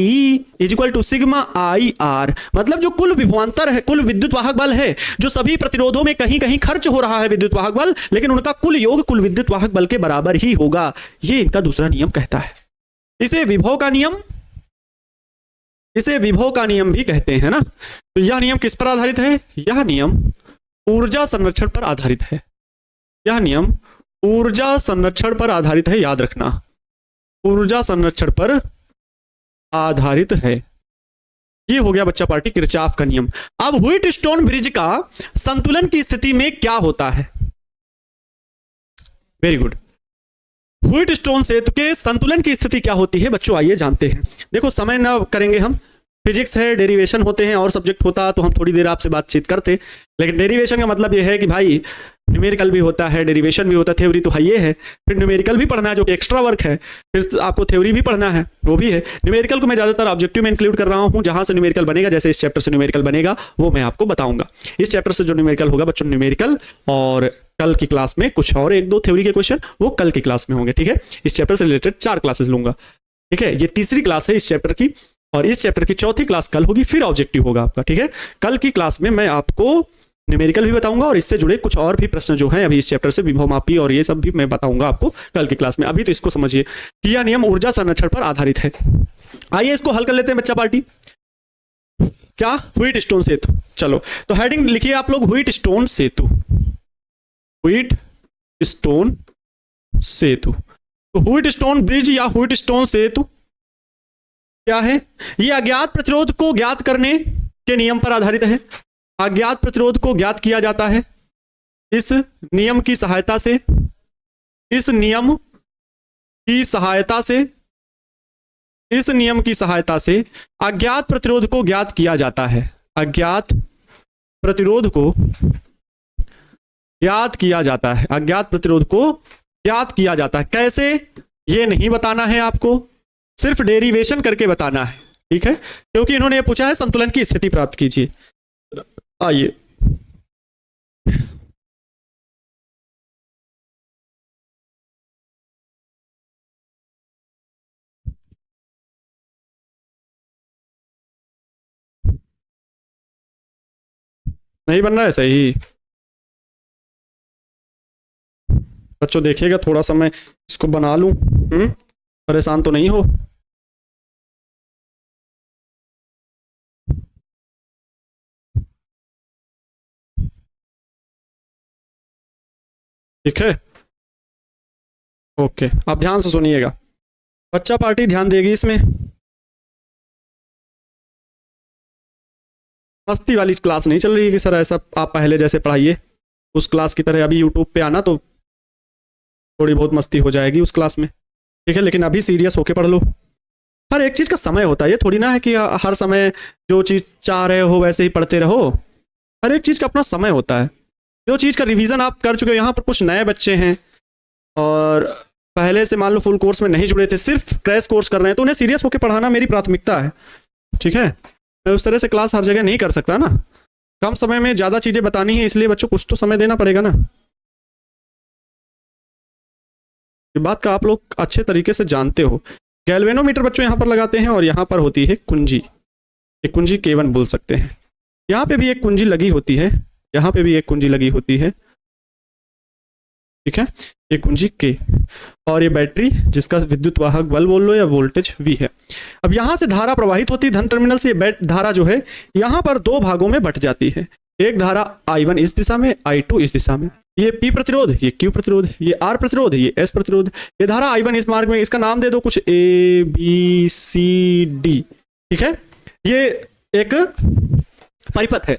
is equal to sigma IR, मतलब जो कुल विभवांतर है, कुल विद्युत वाहक बल है, जो सभी प्रतिरोधों में कहीं कहीं खर्च हो रहा है विद्युत वाहक बल, लेकिन उनका कुल योग कुल विद्युत वाहक बल के बराबर ही होगा, ये इनका दूसरा नियम कहता है। इसे विभव का नियम, इसे विभव का नियम भी कहते हैं ना। तो यह नियम किस पर आधारित है? यह नियम ऊर्जा संरक्षण पर आधारित है। यह नियम ऊर्जा संरक्षण पर आधारित है, याद रखना, ऊर्जा संरक्षण पर आधारित है। ये हो गया बच्चा पार्टी किरचॉफ का नियम। अब व्हीटस्टोन ब्रिज का संतुलन की स्थिति में क्या होता है? Very good. व्हीटस्टोन सेतु के संतुलन की स्थिति क्या होती है बच्चों, आइए जानते हैं। देखो समय ना करेंगे हम, फिजिक्स है, डेरिवेशन होते हैं, और सब्जेक्ट होता तो हम थोड़ी देर आपसे बातचीत करते, लेकिन डेरिवेशन का मतलब यह है कि भाई न्यूमेरिकल भी होता है, डेरिवेशन भी होता है, थ्योरी तो है ये है, फिर न्यूमेरिकल भी पढ़ना है जो कि एक्स्ट्रा वर्क है, फिर आपको थ्योरी भी पढ़ना है, वो भी है। न्यूमेरिकल को मैं ज़्यादातर ऑब्जेक्टिव में इंक्लूड कर रहा हूँ, जहाँ से न्यूमेरिकल बनेगा, जैसे इस चैप्टर से न्यूमेरिकल बनेगा वो मैं आपको बताऊंगा। इस चैप्टर से जो न्यूमेरिकल होगा बच्चों न्यूमेरिकल, और कल की क्लास में कुछ और एक दो थ्योरी के क्वेश्चन वो कल की क्लास में होंगे, ठीक है। इस चैप्टर से रिलेटेड 4 क्लासेस लूंगा, ठीक है। ये तीसरी क्लास है इस चैप्टर की, और इस चैप्टर की चौथी क्लास कल होगी, फिर ऑब्जेक्टिव होगा आपका, ठीक है। कल की क्लास में मैं आपको न्यूमेरिकल भी बताऊंगा और इससे जुड़े कुछ और भी प्रश्न जो हैं अभी इस चैप्टर से, विभवमापी और ये सब भी मैं बताऊंगा आपको कल की क्लास में। अभी तो इसको समझिए कि यह नियम ऊर्जा संरक्षण पर आधारित है। आइए इसको हल कर लेते हैं बच्चा पार्टी। क्या? व्हीटस्टोन सेतु। चलो तो हेडिंग लिखिए आप लोग, व्हीटस्टोन सेतु, व्हीटस्टोन सेतु। तो व्हीटस्टोन ब्रिज या व्हीटस्टोन सेतु क्या है? ये अज्ञात प्रतिरोध को ज्ञात करने के नियम पर आधारित है। अज्ञात प्रतिरोध को ज्ञात किया जाता है इस नियम की सहायता से, इस नियम की सहायता से, इस नियम की सहायता से अज्ञात प्रतिरोध को ज्ञात किया जाता है। अज्ञात प्रतिरोध को ज्ञात किया जाता है, अज्ञात प्रतिरोध को ज्ञात किया जाता है। कैसे? ये नहीं बताना है आपको, सिर्फ डेरिवेशन करके बताना है, ठीक है, क्योंकि इन्होंने ये पूछा है संतुलन की स्थिति प्राप्त कीजिए। आइए नहीं बन रहा है सही बच्चों, देखिएगा थोड़ा सा मैं इसको बना लूं, परेशान तो नहीं हो। ठीक है, ओके, आप ध्यान से सुनिएगा, बच्चा पार्टी ध्यान देगी इसमें। मस्ती वाली क्लास नहीं चल रही है कि सर ऐसा आप पहले जैसे पढ़ाइए, उस क्लास की तरह अभी यूट्यूब पे आना तो थोड़ी बहुत मस्ती हो जाएगी उस क्लास में, ठीक है, लेकिन अभी सीरियस होके पढ़ लो। हर एक चीज़ का समय होता है, ये थोड़ी ना है कि हर समय जो चीज़ चाह रहे हो वैसे ही पढ़ते रहो। हर एक चीज़ का अपना समय होता है। जो चीज़ का रिवीजन आप कर चुके हो, यहाँ पर कुछ नए बच्चे हैं और पहले से मान लो फुल कोर्स में नहीं जुड़े थे, सिर्फ क्रैश कोर्स कर रहे हैं, तो उन्हें सीरियस होकर पढ़ाना मेरी प्राथमिकता है, ठीक है। मैं उस तरह से क्लास हर जगह नहीं कर सकता ना, कम समय में ज़्यादा चीज़ें बतानी है, इसलिए बच्चों कुछ तो समय देना पड़ेगा ना। ये बात का आप लोग अच्छे तरीके से जानते हो। गैल्वेनोमीटर बच्चों यहाँ पर लगाते हैं और यहाँ पर होती है कुंजी, एक कुंजी K1 बोल सकते हैं। यहाँ पे भी एक कुंजी लगी होती है, यहाँ पे भी एक कुंजी लगी होती है, ठीक है, ये कुंजी K, और ये बैटरी जिसका विद्युत वाहक बल बोल लो या वोल्टेज V है। अब यहाँ से धारा प्रवाहित होती है धन टर्मिनल से, ये धारा जो है यहाँ पर 2 भागों में बट जाती है। एक धारा I1 इस दिशा में, I2 इस दिशा में, ये P प्रतिरोध, ये Q प्रतिरोध, ये R प्रतिरोध, ये S प्रतिरोध। ये धारा I1 इस मार्ग में, इसका नाम दे दो कुछ A B C D, ठीक है। ये एक परिपथ है।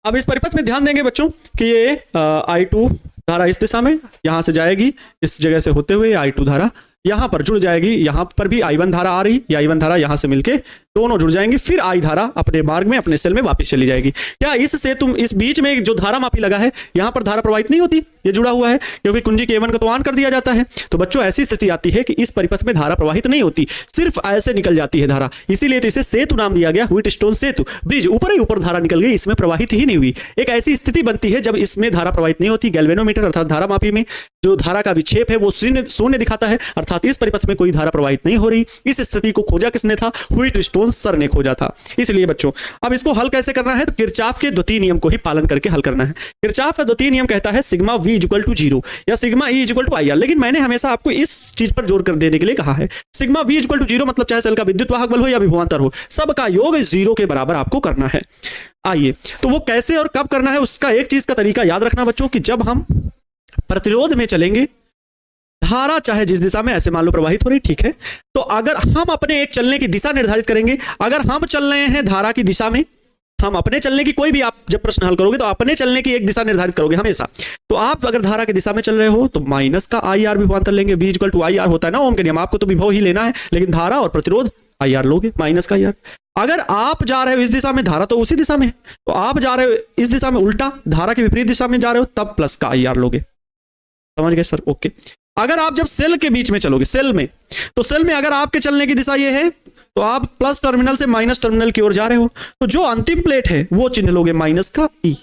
अब इस परिपथ में ध्यान देंगे बच्चों कि ये I2 धारा इस दिशा में यहाँ से जाएगी, इस जगह से होते हुए I2 धारा यहाँ पर जुड़ जाएगी, यहाँ पर भी I1 धारा आ रही, ये I1 धारा यहाँ से मिलके दोनों जुड़ जाएंगे, फिर आई धारा अपने मार्ग में अपने सेल में वापस चली जाएगी। क्या इससे तुम इस बीच में जो धारा मापी लगा है यहां पर धारा प्रवाहित नहीं होती? ये जुड़ा हुआ है क्योंकि कुंजी K1 का तो ऑन कर दिया जाता है। तो बच्चों ऐसी स्थिति आती है कि इस परिपथ में धारा प्रवाहित नहीं होती, सिर्फ ऐसे निकल जाती है धारा, इसीलिए तो इसे सेतु नाम दिया गया, व्हीटस्टोन सेतु, ब्रिज, ऊपर ही ऊपर धारा निकल गई, इसमें प्रवाहित ही नहीं हुई। एक ऐसी स्थिति बनती है जब इसमें धारा प्रवाहित नहीं होती, गैल्वेनोमीटर अर्थात धारा मापी में जो धारा का विक्षेप है वो शून्य दिखाता है, अर्थात इस परिपथ में कोई धारा प्रवाहित नहीं हो रही। इस स्थिति को खोजा किसने था? व्हीटस्टोन सर ने खोजा था। इसलिए बच्चों अब इसको हल कैसे करना है? तो किरचॉफ के द्वितीय नियम को ही पालन करके हल करना है। किरचॉफ का द्वितीय नियम कहता है सिग्मा V = 0 या सिग्मा E = IR, लेकिन मैंने हमेशा आपको इस चीज पर जोर कर देने के लिए कहा है सिग्मा V = 0 मतलब चाहे सेल का विद्युत वाहक बल हो या विभवांतर हो, सबका योग 0 के बराबर आपको करना है। आइए तो वो कैसे और कब करना है उसका एक चीज का तरीका याद रखना बच्चों कि जब हम प्रतिरोध में चलेंगे, धारा चाहे जिस दिशा में ऐसे मान लो प्रवाहित हो रही, ठीक है, तो अगर हम अपने एक चलने की दिशा निर्धारित करेंगे, अगर हम चल रहे हैं धारा की दिशा में, हम अपने चलने की कोई भी आप जब प्रश्न हल करोगे तो अपने चलने की एक दिशा निर्धारित करोगे हमेशा। तो आप अगर धारा की दिशा में चल रहे हो तो माइनस का IR विभवांतर लेंगे, V = IR होता है ना ओम के नियम, आपको तो विभव ही लेना है, लेकिन धारा और प्रतिरोध IR लोगे, माइनस का IR। अगर आप जा रहे हो इस दिशा में, धारा तो उसी दिशा में है, तो आप जा रहे हो इस दिशा में उल्टा, धारा की विपरीत दिशा में जा रहे हो, तब प्लस का IR लोगे। समझ गए सर? ओके। अगर आप जब सेल के बीच में चलोगे, सेल में, तो सेल में अगर आपके चलने की दिशा ये है तो आप प्लस टर्मिनल से माइनस टर्मिनल की ओर जा रहे हो, तो जो अंतिम प्लेट है वो चिन्ह लोगे माइनस का E,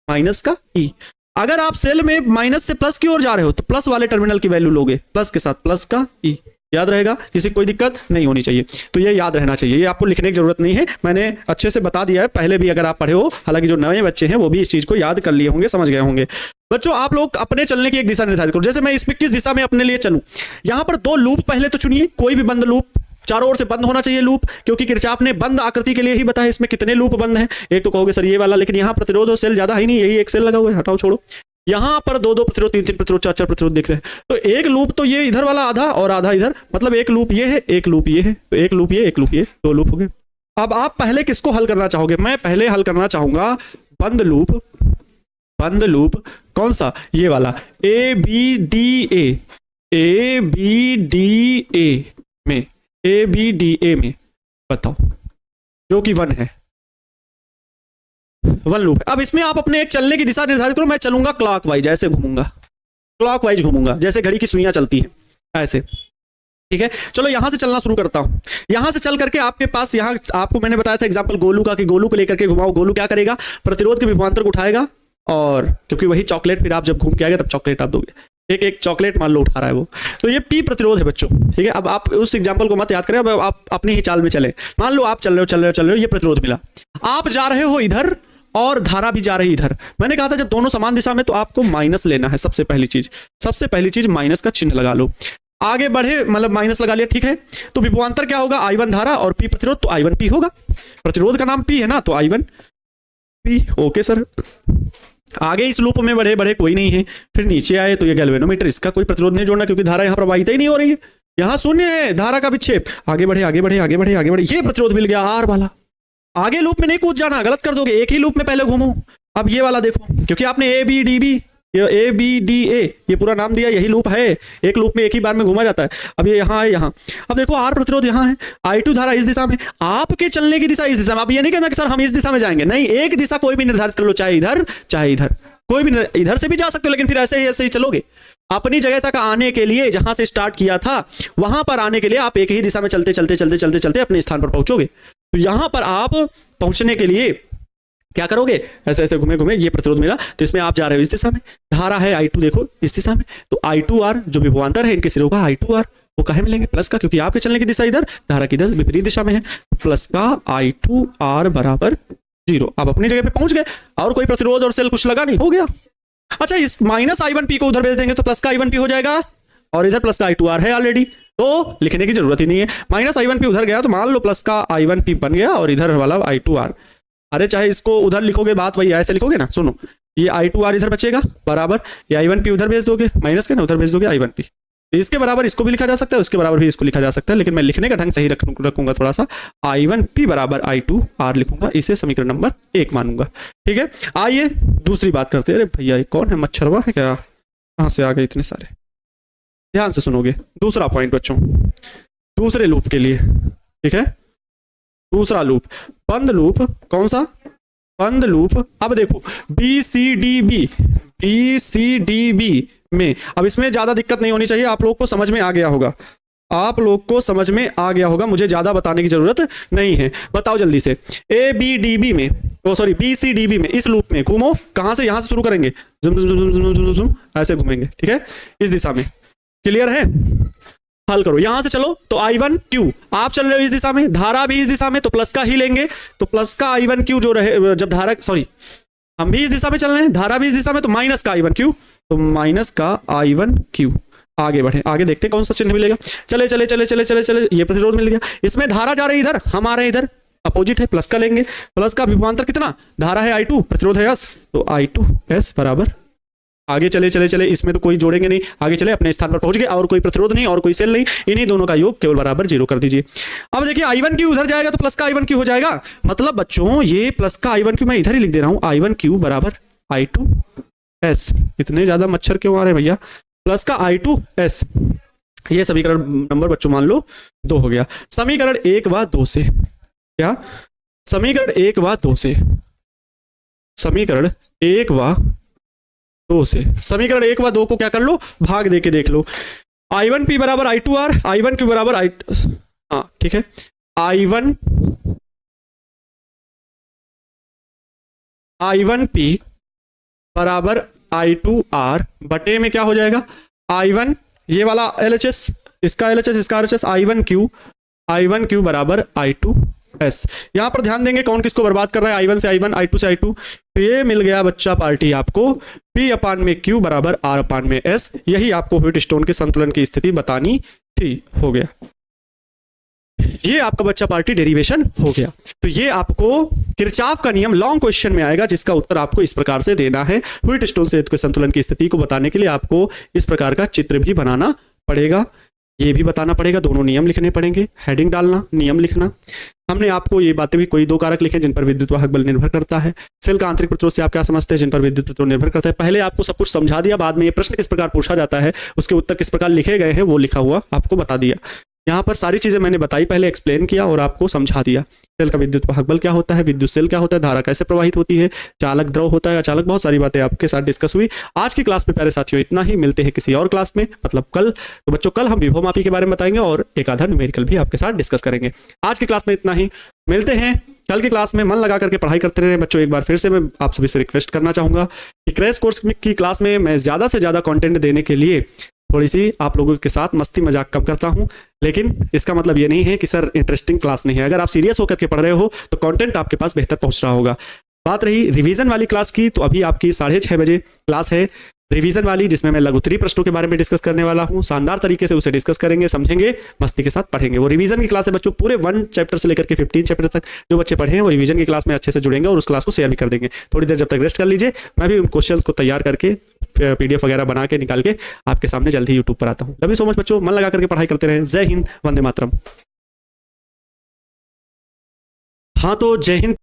माइनस का E। अगर आप सेल में माइनस से प्लस की ओर जा रहे हो तो प्लस वाले टर्मिनल की वैल्यू लोगे प्लस के साथ प्लस का E। याद रहेगा, किसी कोई दिक्कत नहीं होनी चाहिए, तो ये याद रहना चाहिए, ये आपको लिखने की जरूरत नहीं है, मैंने अच्छे से बता दिया है पहले भी अगर आप पढ़े हो, हालांकि जो नए बच्चे हैं वो भी इस चीज को याद कर लिए होंगे, समझ गए होंगे। बच्चों आप लोग अपने चलने की एक दिशा निर्धारित करो, जैसे मैं इसमें किस दिशा में अपने लिए चलूं, यहां पर 2 लूप पहले तो चुनिए, कोई भी बंद लूप, चारों ओर से बंद होना चाहिए लूप, क्योंकि किरचॉफ ने बंद आकृति के लिए ही बताया इसमें कितने लूप बंद हैं। एक तो कहोगे सर ये वाला, लेकिन यहाँ प्रतिरोध और सेल ज्यादा है नहीं, यही एक सेल लगा हुआ है, हटाओ छोड़ो। यहां पर 2 प्रतिरोध, 3 प्रतिरोध, 4 प्रतिरोध दिख रहे हैं, तो एक लूप तो ये इधर वाला आधा और आधा इधर, मतलब एक लूप ये है, एक लूप ये है, तो एक लूप ये, एक लूप ये, 2 लूप हो गए। अब आप पहले किसको हल करना चाहोगे? मैं पहले हल करना चाहूंगा बंद लूप, बंद लूप कौन सा? ये वाला ABDA, ABDA में, ABDA में बताओ, जो कि 1 है, 1 लूप है। अब इसमें आप अपने एक चलने की दिशा निर्धारित करो, मैं चलूंगा क्लॉकवाइज, ऐसे घूमूंगा, क्लॉकवाइज घूमूंगा, जैसे घड़ी की सुइयां चलती हैं ऐसे, ठीक है। चलो यहां से चलना शुरू करता हूं, यहां से चल करके आपके पास, यहां आपको मैंने बताया था एग्जांपल गोलू का, कि गोलू को लेकर के घुमाओ, गोलू क्या करेगा? प्रतिरोध के विभवांतर को उठाएगा, और क्योंकि वही चॉकलेट फिर आप जब घूम के आएगा तब चॉकलेट आप दोगे, एक एक चॉकलेट मान लो उठा रहा है वो, तो ये P प्रतिरोध है बच्चों, ठीक है। अब आप उस एग्जांपल को मत याद करें, अब आप अपनी ही चाल में चले, मान लो आप चल रहे हो, ये प्रतिरोध मिला, आप जा रहे हो इधर और धारा भी जा रही इधर। मैंने कहा था जब दोनों समान दिशा में तो आपको माइनस लेना है, सबसे पहली चीज माइनस का चिन्ह लगा लो, आगे बढ़े मतलब माइनस लगा लिया, ठीक है। तो विभवांतर क्या होगा? I1 धारा और P प्रतिरोध, तो I1 P होगा, प्रतिरोध का नाम P है ना, तो I1 P। ओके सर, आगे इस लूप में बढ़े कोई नहीं है, फिर नीचे आए तो ये गैल्वेनोमीटर, इसका कोई प्रतिरोध नहीं जोड़ना क्योंकि धारा यहां प्रवाहित ही नहीं हो रही है, यहां शून्य है धारा का विक्षेप। आगे बढ़े, ये प्रतिरोध मिल गया R वाला, आगे लूप में नहीं कूद जाना, गलत कर दोगे, एक ही लूप में पहले घूमो। अब ये वाला देखो, क्योंकि आपने ABDB, ABDA ये पूरा नाम दिया, यही लूप है, एक लूप में एक ही बार में घूमा जाता है। अब ये यहाँ है, यहाँ, अब देखो R प्रतिरोध यहाँ है, I2 धारा इस दिशा में, आपके चलने की दिशा इस दिशा में। अब ये नहीं कहना कि सर हम इस दिशा में जाएंगे, नहीं, एक दिशा कोई भी निर्धारित कर लो, चाहे इधर चाहे इधर, कोई भी, इधर से भी जा सकते हो, लेकिन फिर ऐसे ही चलोगे अपनी जगह तक आने के लिए, जहां से स्टार्ट किया था वहां पर आने के लिए आप एक ही दिशा में चलते अपने स्थान पर पहुंचोगे। तो यहां पर आप पहुंचने के लिए क्या करोगे? ऐसे ऐसे घूमे, ये प्रतिरोध मिला, तो इसमें आप जा रहे हो इस दिशा में, धारा है I2 देखो इस दिशा में, तो I2R जो विभवांतर है इनके सिरों का I2R वो कहे मिलेंगे? प्लस का, क्योंकि आपके चलने की दिशा इधर, धारा की इधर विपरीत दिशा में है, प्लस का I2R बराबर 0। आप अपनी जगह पे पहुंच गए, और कोई प्रतिरोध और सेल कुछ लगा नहीं, हो गया। अच्छा, इस माइनस I1P को उधर भेज देंगे तो प्लस का I1P हो जाएगा, और इधर प्लस का I2R है ऑलरेडी, तो लिखने की जरूरत ही नहीं है। माइनस I1P उधर गया तो मान लो प्लस का I1P बन गया, और इधर वाला I2R। अरे चाहे इसको उधर लिखोगे, बात वही ऐसे लिखोगे ना, सुनो, ये I2R इधर बचेगा बराबर, ये I1P उधर भेज दोगे, माइनस के ना उधर भेज दोगे I1P, इसके बराबर इसको भी लिखा जा सकता है, उसके बराबर भी इसको लिखा जा सकता है, लेकिन मैं लिखने का ढंग सही रखूंगा थोड़ा सा, I1P बराबर I2R लिखूंगा, इसे समीकरण नंबर 1 मानूंगा, ठीक है। आइए दूसरी बात करते हैं। अरे भैया ये कौन है, मच्छरवा है क्या? कहां से आ गए इतने सारे? ध्यान से सुनोगे, दूसरा पॉइंट बच्चों, दूसरे लूप के लिए, ठीक है। दूसरा लूप बंद लूप, कौन सा? बंद लूप। अब देखो BCDB में, अब इसमें ज्यादा दिक्कत नहीं होनी चाहिए, आप लोग को समझ में आ गया होगा, आप लोग को समझ में आ गया होगा, मुझे ज्यादा बताने की जरूरत नहीं है। बताओ जल्दी से, ABDB में, ओ सॉरी BCDB में, इस लूप में घूमो, कहां से? यहां से शुरू करेंगे, जुम जुम जुम जुम जुम जुम, ऐसे घूमेंगे, ठीक है, इस दिशा में। क्लियर है? हल करो, यहां से चलो तो I1Q, आप चल रहे हो इस दिशा में, धारा भी इस दिशा में, तो प्लस का ही लेंगे, तो प्लस का I1Q जो रहे, जब धारा, सॉरी हम भी इस दिशा में चल रहे हैं, धारा भी इस दिशा में, तो माइनस का I1Q, तो माइनस का I1Q। आगे बढ़े, आगे देखते हैं कौन सा चिन्ह मिलेगा। चले चले चले चले चले चले, ये प्रतिरोध मिल गया, इसमें धारा जा रही इधर, हम आ रहे हैं इधर, अपोजिट है, प्लस का लेंगे, प्लस का विभवांतर कितना? धारा है I2, प्रतिरोध है S, तो I2S बराबर, आगे चले चले चले, इसमें तो कोई जोड़ेंगे नहीं, आगे चले अपने स्थान पर पहुंच गए, और कोई प्रतिरोध नहीं और कोई सेल नहीं, इन्हीं दोनों का योग केवल बराबर 0 कर दीजिए। अब देखिए I1Q उधर जाएगा तो प्लस का I1Q हो जाएगा, मतलब बच्चों ये प्लस का I1Q मैं इधर ही लिख दे रहा हूं, I1Q बराबर I2S। इतने ज्यादा मच्छर क्यों आ रहे हैं भैया? प्लस का I2S, ये समीकरण नंबर बच्चों मान लो 2 हो गया। समीकरण 1 व 2 से, क्या? समीकरण 1 व 2 से, समीकरण 1 व 2 से, समीकरण 1 व 2 को क्या कर लो? भाग दे के देख लो। I1P बराबर I2R, I1Q बराबर हाँ ठीक है, I1P बराबर I2R बटे में क्या हो जाएगा? I1 ये वाला LHS, इसका LHS, इसका RHS, I1Q बराबर I2S। यहां पर ध्यान देंगे कौन किसको बर्बाद कर रहा है, I1 से I1, I2 से I2, तो ये मिल गया बच्चा पार्टी आपको P अपान में Q बराबर R अपान में S। यही आपको व्हीटस्टोन के संतुलन की स्थिति बतानी थी, हो गया, ये आपका बच्चा पार्टी डेरिवेशन हो गया। तो ये आपको किरचॉफ का नियम लॉन्ग क्वेश्चन में आएगा, जिसका उत्तर आपको इस प्रकार से देना है। व्हीटस्टोन सेतु के संतुलन की स्थिति को बताने के लिए आपको इस प्रकार का चित्र भी बनाना पड़ेगा, ये भी बताना पड़ेगा, दोनों नियम लिखने पड़ेंगे, हेडिंग डालना, नियम लिखना। हमने आपको ये बातें भी, कोई 2 कारक लिखे जिन पर विद्युत वाहक बल निर्भर करता है, सेल का आंतरिक प्रतिरोध से आप क्या समझते हैं, जिन पर विद्युत प्रतिरोध निर्भर करता है। पहले आपको सब कुछ समझा दिया, बाद में ये प्रश्न किस प्रकार पूछा जाता है, उसके उत्तर किस प्रकार लिखे गए हैं वो लिखा हुआ आपको बता दिया। यहाँ पर सारी चीजें मैंने बताई, पहले एक्सप्लेन किया और आपको समझा दिया। सेल का विद्युत वाहक बल क्या होता है, विद्युत सेल क्या होता है, धारा कैसे प्रवाहित होती है, चालक द्रव होता है, अचालक, बहुत सारी बातें आपके साथ डिस्कस हुई। आज की क्लास में प्यारे साथियों इतना ही, मिलते हैं किसी और क्लास में, मतलब कल। तो बच्चों कल हम विभवमापी के बारे में बताएंगे और एक आधा न्यूमेरिकल भी आपके साथ डिस्कस करेंगे। आज की क्लास में इतना ही, मिलते हैं कल की क्लास में। मन लगा करके पढ़ाई करते रहे बच्चों। एक बार फिर से मैं आप सभी से रिक्वेस्ट करना चाहूंगा कि क्रैश कोर्स की क्लास में मैं ज्यादा से ज्यादा कंटेंट देने के लिए थोड़ी सी आप लोगों के साथ मस्ती मजाक कम करता हूं, लेकिन इसका मतलब ये नहीं है कि सर इंटरेस्टिंग क्लास नहीं है। अगर आप सीरियस होकर के पढ़ रहे हो तो कंटेंट आपके पास बेहतर पहुंच रहा होगा। बात रही रिवीजन वाली क्लास की, तो अभी आपकी 6:30 बजे क्लास है रिवीजन वाली, जिसमें मैं लघुत्तरी प्रश्नों के बारे में डिस्कस करने वाला हूं। शानदार तरीके से उसे डिस्कस करेंगे, समझेंगे, मस्ती के साथ पढ़ेंगे। वो रिवीजन की क्लास है बच्चों, पूरे 1 चैप्टर से लेकर के 15 चैप्टर तक जो बच्चे पढ़े हैं वो रिवीजन की क्लास में अच्छे से जुड़ेंगे और उस क्लास को शेयर भी कर देंगे। थोड़ी देर जब तक रेस्ट कर लीजिए, मैं भी उन क्वेश्चंस को तैयार करके PDF वगैरह बना के निकाल के आपके सामने जल्दी यूट्यूब पर आता हूं। लव यू सो मच बच्चों, मन लगा करके पढ़ाई करते रहें। जय हिंद, वंदे मातरम। हाँ तो जय हिंद।